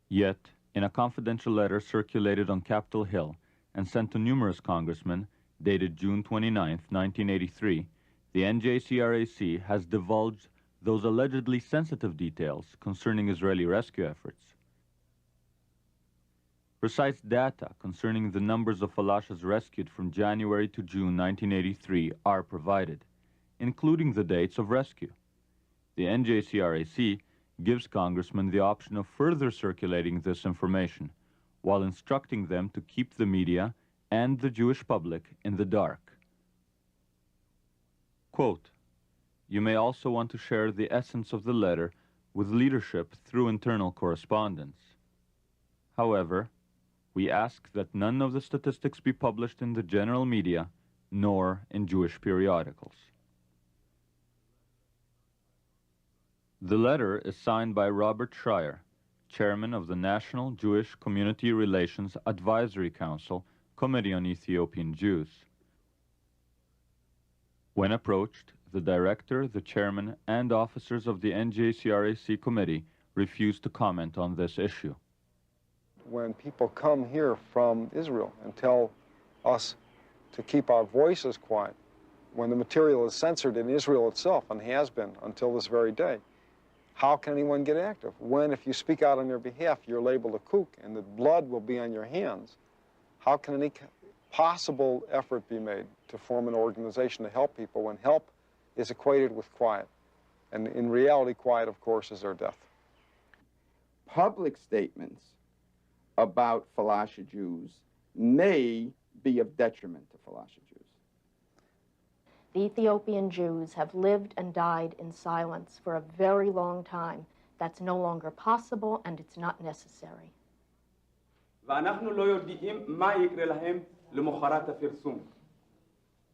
Yet, in a confidential letter circulated on Capitol Hill and sent to numerous congressmen, dated June 29, 1983, the NJCRAC has divulged those allegedly sensitive details concerning Israeli rescue efforts. Precise data concerning the numbers of Falashas rescued from January to June 1983 are provided, including the dates of rescue. The NJCRAC gives congressmen the option of further circulating this information, while instructing them to keep the media and the Jewish public in the dark. Quote, "You may also want to share the essence of the letter with leadership through internal correspondence. However, we ask that none of the statistics be published in the general media, nor in Jewish periodicals. The letter is signed by Robert Schreier, chairman of the National Jewish Community Relations Advisory Council, Committee on Ethiopian Jews. When approached, the director, the chairman, and officers of the NJCRAC committee refused to comment on this issue. When people come here from Israel and tell us to keep our voices quiet, when the material is censored in Israel itself and has been until this very day, how can anyone get active? When, if you speak out on their behalf, you're labeled a kook and the blood will be on your hands, how can any possible effort be made to form an organization to help people when help is equated with quiet? And in reality, quiet, of course, is their death. Public statements about Falasha Jews may be of detriment to Falasha Jews. The Ethiopian Jews have lived and died in silence for a very long time. That's no longer possible, and it's not necessary.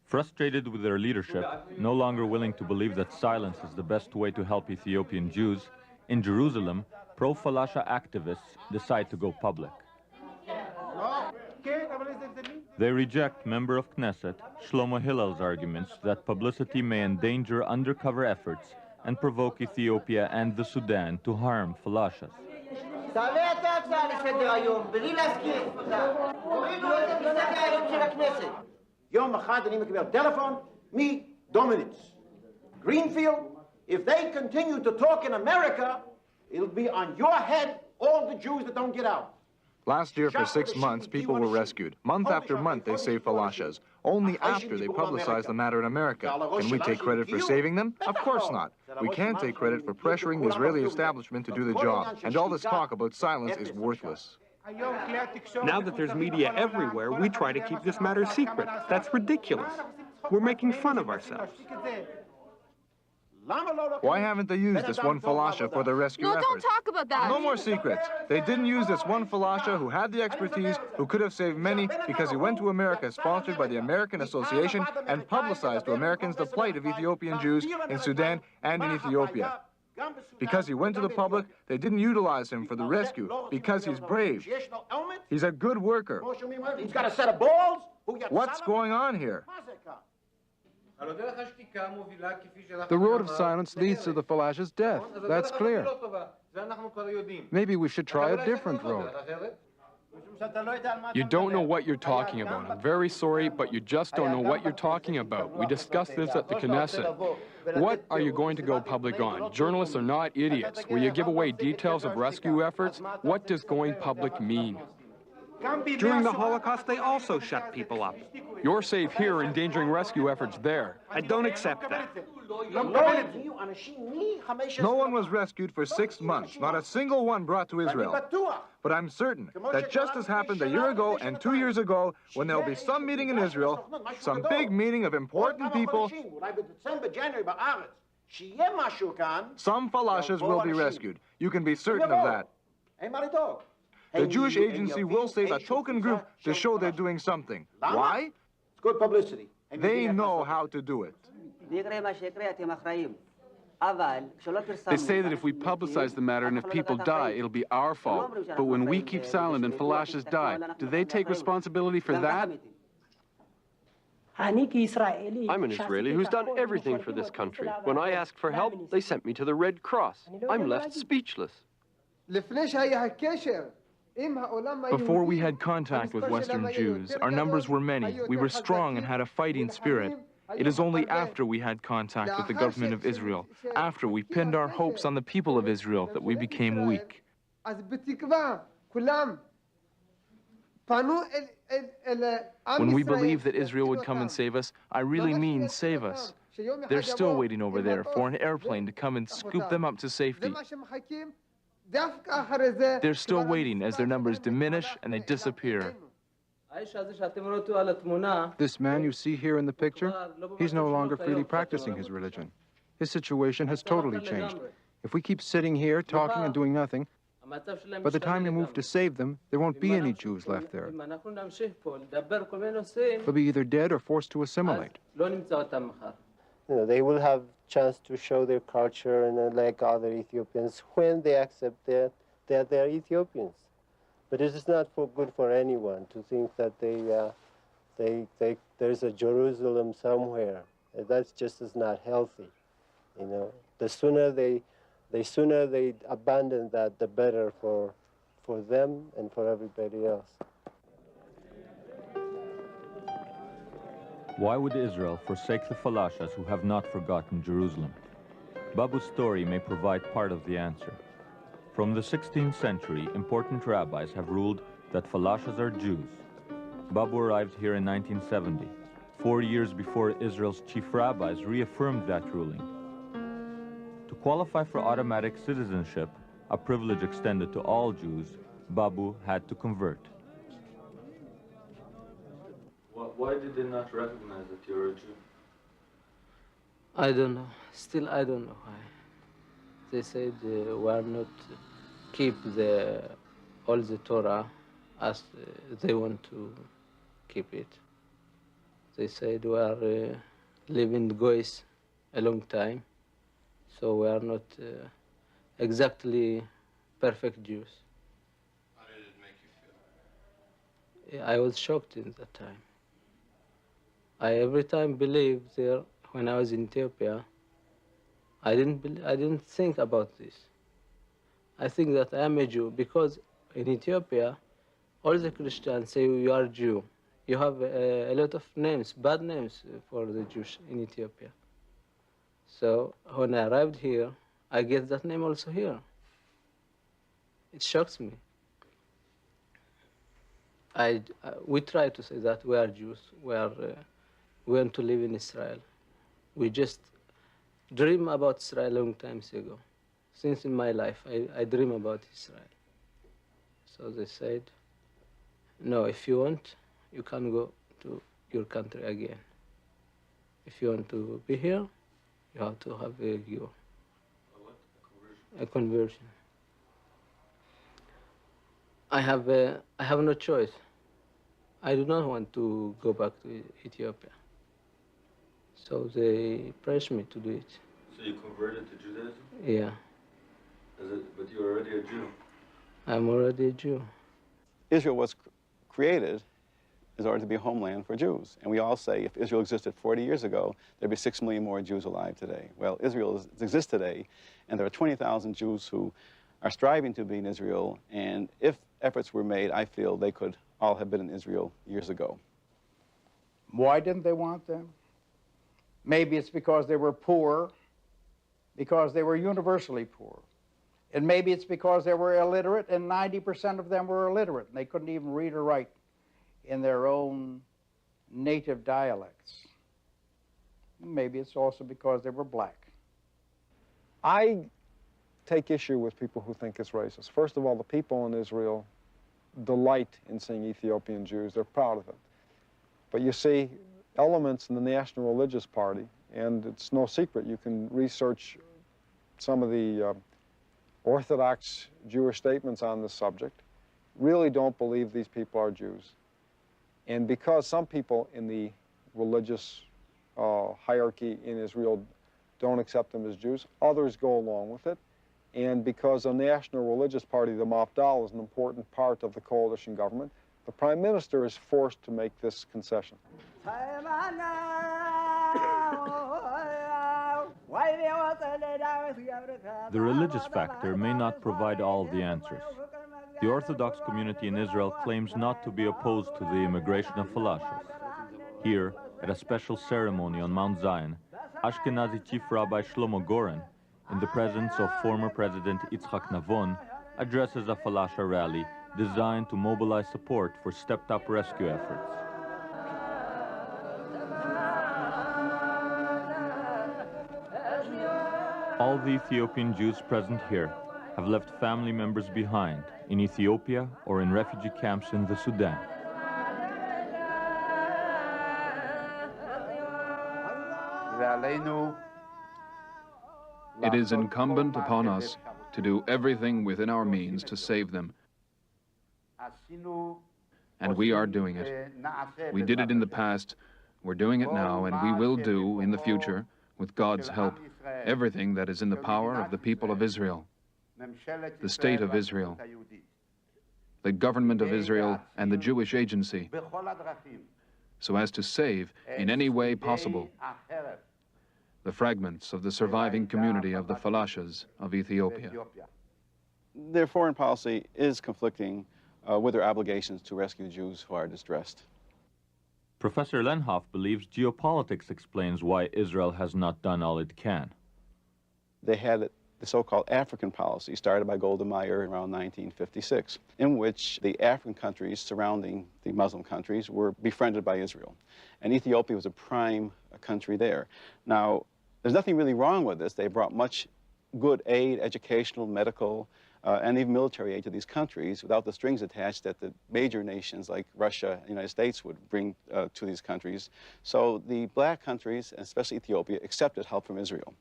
Frustrated with their leadership, no longer willing to believe that silence is the best way to help Ethiopian Jews, in Jerusalem, pro-Falasha activists decide to go public. They reject member of Knesset Shlomo Hillel's arguments that publicity may endanger undercover efforts and provoke Ethiopia and the Sudan to harm Falashas. יום אחד אני מקבל טלפון מדומינץ. Greenfield, if they continue to talk in America, it'll be on your head, all the Jews that don't get out. Last year, for 6 months, people were rescued. Month after month, they saved Falashas. Only after they publicized the matter in America. Can we take credit for saving them? Of course not. We can't take credit for pressuring the Israeli establishment to do the job. And all this talk about silence is worthless. Now that there's media everywhere, we try to keep this matter secret. That's ridiculous. We're making fun of ourselves. Why haven't they used this one Falasha for the rescue effort? No, don't talk about that. No more secrets. They didn't use this one Falasha who had the expertise, who could have saved many, because he went to America sponsored by the American Association and publicized to Americans the plight of Ethiopian Jews in Sudan and in Ethiopia. Because he went to the public, they didn't utilize him for the rescue, because he's brave. He's a good worker. He's got a set of balls. What's going on here? The road of silence leads to the Falasha's death. That's clear. Maybe we should try a different road. You don't know what you're talking about. I'm very sorry, but you just don't know what you're talking about. We discussed this at the Knesset. What are you going to go public on? Journalists are not idiots. Will you give away details of rescue efforts? What does going public mean? During the Holocaust, they also shut people up. You're safe here, endangering rescue efforts there. I don't accept that. No one was rescued for 6 months, not a single one brought to Israel. But I'm certain that just as happened a year ago and 2 years ago, when there'll be some meeting in Israel, some big meeting of important people, some Falashas will be rescued. You can be certain of that. The Jewish Agency will save a token group to show they're doing something. Why? It's good publicity. They know how to do it. They say that if we publicize the matter and if people die, it'll be our fault. But when we keep silent and Falashas die, do they take responsibility for that? I'm an Israeli who's done everything for this country. When I asked for help, they sent me to the Red Cross. I'm left speechless. Before we had contact with Western Jews, our numbers were many. We were strong and had a fighting spirit. It is only after we had contact with the government of Israel, after we pinned our hopes on the people of Israel, that we became weak. When we believed that Israel would come and save us, I really mean save us. They're still waiting over there for an airplane to come and scoop them up to safety. They're still waiting as their numbers diminish and they disappear. This man you see here in the picture, he's no longer freely practicing his religion. His situation has totally changed. If we keep sitting here, talking and doing nothing, by the time we move to save them, there won't be any Jews left there. They'll be either dead or forced to assimilate. They will have chance to show their culture and like other Ethiopians when they accept that they're Ethiopians. But it is not good for anyone to think that there's a Jerusalem somewhere. That's just is not healthy. The sooner they abandon that, the better for them and for everybody else. Why would Israel forsake the Falashas who have not forgotten Jerusalem? Babu's story may provide part of the answer. From the 16th century, important rabbis have ruled that Falashas are Jews. Babu arrived here in 1970, 4 years before Israel's chief rabbis reaffirmed that ruling. To qualify for automatic citizenship, a privilege extended to all Jews, Babu had to convert. Why did they not recognize that you're a Jew? I don't know. Still, I don't know why. They said we are not keep all the Torah as they want to keep it. They said we are living Goys a long time, so we are not exactly perfect Jews. How did it make you feel? I was shocked in that time. I every time believed there when I was in Ethiopia. I didn't think about this. I think that I am a Jew because in Ethiopia, all the Christians say you are Jew. You have a lot of names, bad names for the Jews in Ethiopia. So when I arrived here, I get that name also here. It shocks me. We try to say that we are Jews. We want to live in Israel. We just dream about Israel a long time ago. Since in my life, I dream about Israel. So they said, no, if you want, you can go to your country again. If you want to be here, you have to have a giyur. A conversion. I have no choice. I do not want to go back to Ethiopia. So they pressed me to do it. So you converted to Judaism? Yeah. But you're already a Jew. I'm already a Jew. Israel was created in order to be a homeland for Jews. And we all say if Israel existed 40 years ago, there'd be 6 million more Jews alive today. Well, Israel exists today, and there are 20,000 Jews who are striving to be in Israel. And if efforts were made, I feel they could all have been in Israel years ago. Why didn't they want them? Maybe it's because they were poor, because they were universally poor. And maybe it's because they were illiterate, and 90% of them were illiterate, and they couldn't even read or write in their own native dialects. Maybe it's also because they were black. I take issue with people who think it's racist. First of all, the people in Israel delight in seeing Ethiopian Jews. They're proud of it. But you see elements in the National Religious Party, and it's no secret, you can research some of the Orthodox Jewish statements on this subject, really don't believe these people are Jews. And because some people in the religious hierarchy in Israel don't accept them as Jews, others go along with it. And because the National Religious Party, the Aftha, is an important part of the coalition government, the Prime Minister is forced to make this concession. The religious factor may not provide all the answers. The Orthodox community in Israel claims not to be opposed to the immigration of Falashas. Here, at a special ceremony on Mount Zion, Ashkenazi Chief Rabbi Shlomo Goren, in the presence of former President Yitzhak Navon, addresses a Falasha rally designed to mobilize support for stepped-up rescue efforts. All the Ethiopian Jews present here have left family members behind in Ethiopia or in refugee camps in the Sudan. ועלינו It is incumbent upon us to do everything within our means to save them. And we are doing it. We did it in the past, we're doing it now, and we will do in the future, with God's help, everything that is in the power of the people of Israel, the state of Israel, the government of Israel, and the Jewish agency, so as to save, in any way possible, the fragments of the surviving community of the Falashas of Ethiopia. Their foreign policy is conflicting with their obligations to rescue Jews who are distressed. Professor Lenhoff believes geopolitics explains why Israel has not done all it can. They had the so-called African policy started by Golda Meir around 1956, in which the African countries surrounding the Muslim countries were befriended by Israel. And Ethiopia was a prime country there. Now, there's nothing really wrong with this. They brought much good aid, educational, medical, and even military aid to these countries without the strings attached that the major nations like Russia and the United States would bring to these countries. So the black countries, and especially Ethiopia, accepted help from Israel.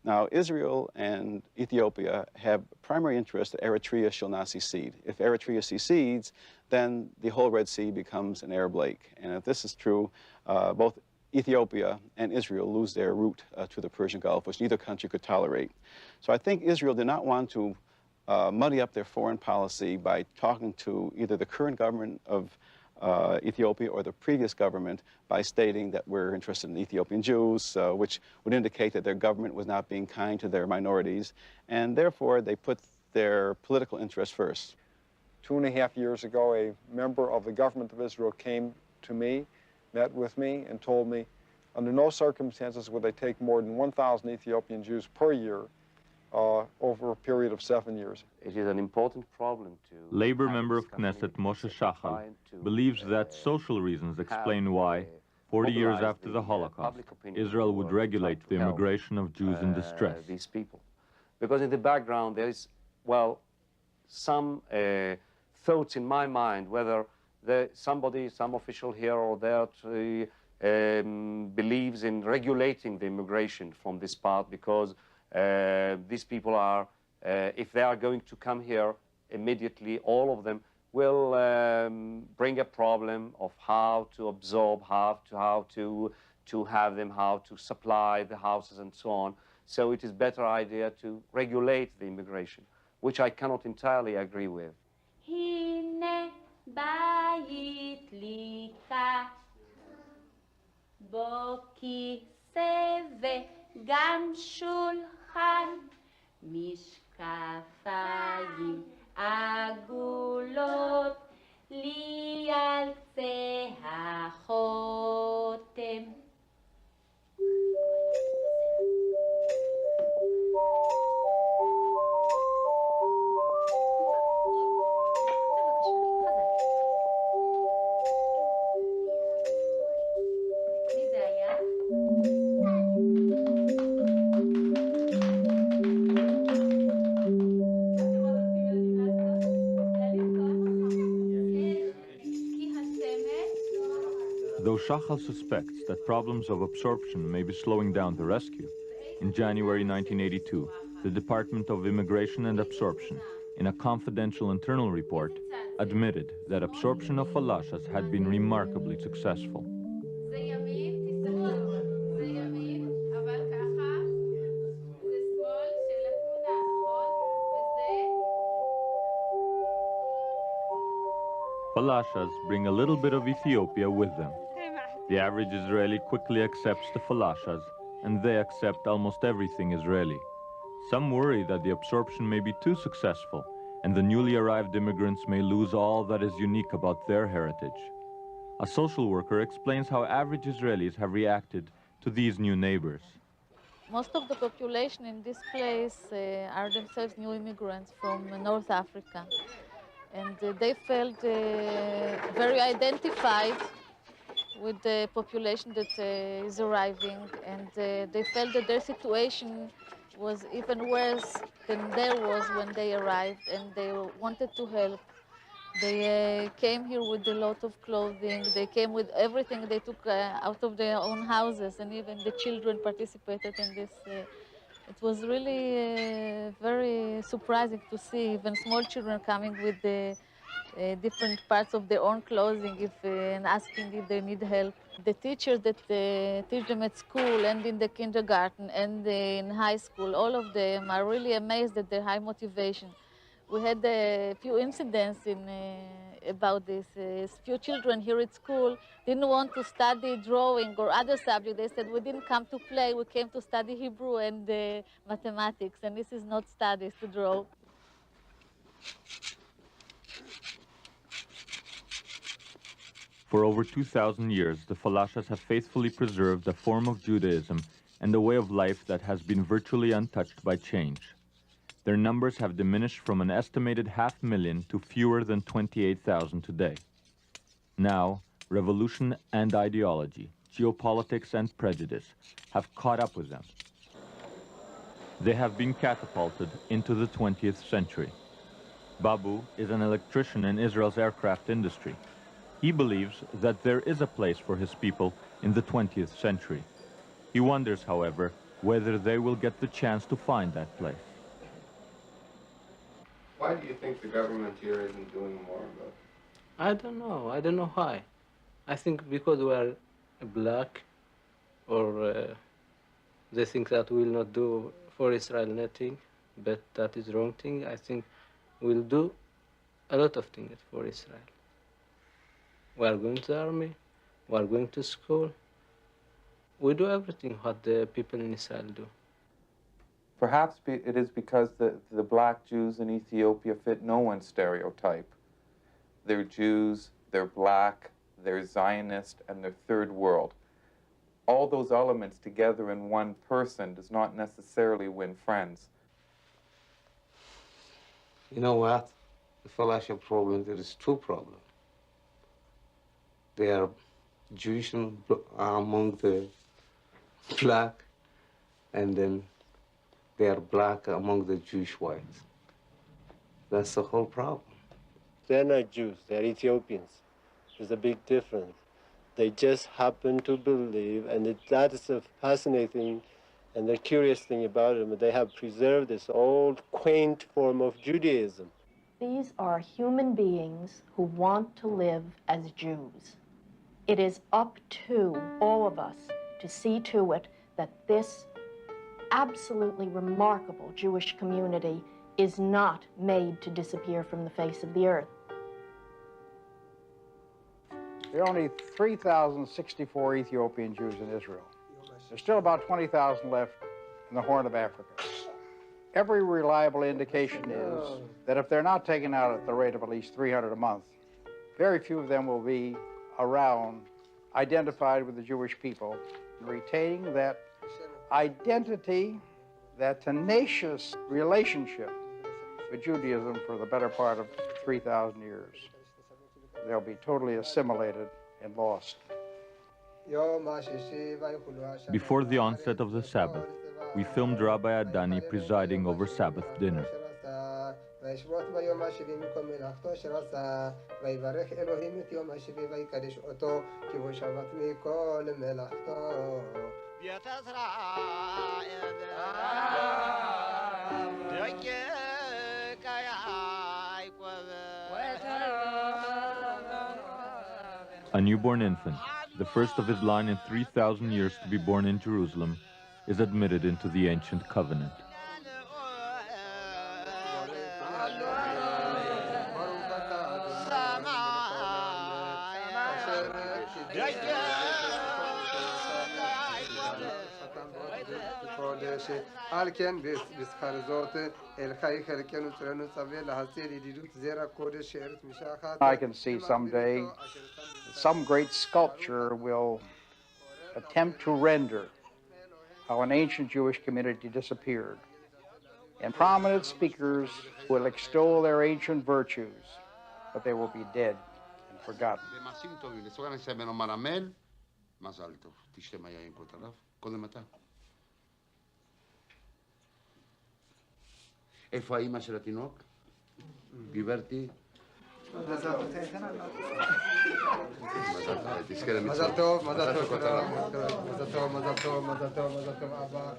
Now, Israel and Ethiopia have primary interest that Eritrea shall not secede. If Eritrea secedes, then the whole Red Sea becomes an Arab lake. And if this is true, both Ethiopia and Israel lose their route to the Persian Gulf, which neither country could tolerate. So I think Israel did not want to muddy up their foreign policy by talking to either the current government of Ethiopia or the previous government by stating that we're interested in Ethiopian Jews, which would indicate that their government was not being kind to their minorities, and therefore they put their political interests first. 2.5 years ago, a member of the government of Israel came to me, met with me, and told me under no circumstances would they take more than 1,000 Ethiopian Jews per year over a period of 7 years. It is an important problem to... Labor member of Knesset Moshe Shachal believes that social reasons explain why, 40 years after the Holocaust, Israel would regulate the immigration of Jews in distress. These people. Because in the background there is, well, some thoughts in my mind whether somebody, some official here or there believes in regulating the immigration from this part because these people are, if they are going to come here immediately, all of them will bring a problem of how to absorb, how to have them, how to supply the houses and so on. So it is better idea to regulate the immigration, which I cannot entirely agree with. משקפיים עגולות לי על קצה החותם. Though Shachal suspects that problems of absorption may be slowing down the rescue, in January 1982, the Department of Immigration and Absorption, in a confidential internal report, admitted that absorption of Falashas had been remarkably successful. Falashas bring a little bit of Ethiopia with them. The average Israeli quickly accepts the Falashas, and they accept almost everything Israeli. Some worry that the absorption may be too successful, and the newly arrived immigrants may lose all that is unique about their heritage. A social worker explains how average Israelis have reacted to these new neighbors. Most of the population in this place are themselves new immigrants from North Africa. And they felt very identified with the population that is arriving, and they felt that their situation was even worse than theirs was when they arrived, and they wanted to help. They came here with a lot of clothing. They came with everything they took out of their own houses, and even the children participated in It was really very surprising to see even small children coming with the different parts of their own clothing and asking if they need help. The teachers that teach them at school and in the kindergarten and in high school, all of them are really amazed at their high motivation. We had a few incidents about this. Few children here at school didn't want to study drawing or other subjects. They said, we didn't come to play, we came to study Hebrew and mathematics, and this is not studies to draw. For over 2,000 years, the Falashas have faithfully preserved a form of Judaism and a way of life that has been virtually untouched by change. Their numbers have diminished from an estimated 500,000 to fewer than 28,000 today. Now, revolution and ideology, geopolitics and prejudice have caught up with them. They have been catapulted into the 20th century. Babu is an electrician in Israel's aircraft industry. He believes that there is a place for his people in the 20th century. He wonders, however, whether they will get the chance to find that place. Why do you think the government here isn't doing more about it? I don't know. I don't know why. I think because we are black, or they think that we will not do for Israel nothing, but that is wrong thing. I think we'll do a lot of things for Israel. We are going to the army, we are going to school. We do everything what the people in Israel do. Perhaps it is because the black Jews in Ethiopia fit no one's stereotype. They're Jews, they're black, they're Zionist, and they're third world. All those elements together in one person does not necessarily win friends. You know what? The Falasha problem, there is two problems. They are Jewish among the black, and then they are black among the Jewish whites. That's the whole problem. They're not Jews, they're Ethiopians. There's a big difference. They just happen to believe, and that is the fascinating and the curious thing about them. They have preserved this old, quaint form of Judaism. These are human beings who want to live as Jews. It is up to all of us to see to it that this absolutely remarkable Jewish community is not made to disappear from the face of the earth. There are only 3,064 Ethiopian Jews in Israel. There's still about 20,000 left in the Horn of Africa. Every reliable indication is that if they're not taken out at the rate of at least 300 a month, very few of them will be around, identified with the Jewish people, retaining that identity, that tenacious relationship with Judaism for the better part of 3,000 years. They'll be totally assimilated and lost. Before the onset of the Sabbath, we filmed Rabbi Adani presiding over Sabbath dinner. A newborn infant, the first of his line in 3,000 years to be born in Jerusalem, is admitted into the ancient covenant. I can see someday some great sculpture will attempt to render how an ancient Jewish community disappeared. And prominent speakers will extol their ancient virtues, but they will be dead and forgotten. איפה האימא של התינוק? גברתי, מזל טוב, מזל טוב, מזל טוב, מזל טוב, מזל טוב, מזל טוב, אבא.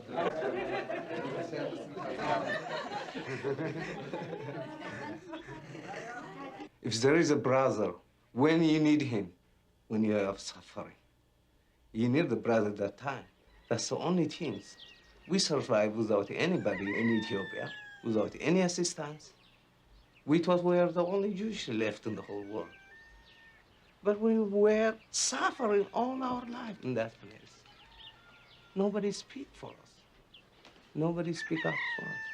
If there is a brother, when you need him, when you are suffering, you need the brother at that time. That's the only things. We survived without anybody in Ethiopia, without any assistance. We thought we were the only Jews left in the whole world. But we were suffering all our life in that place. Nobody speak for us. Nobody speak up for us.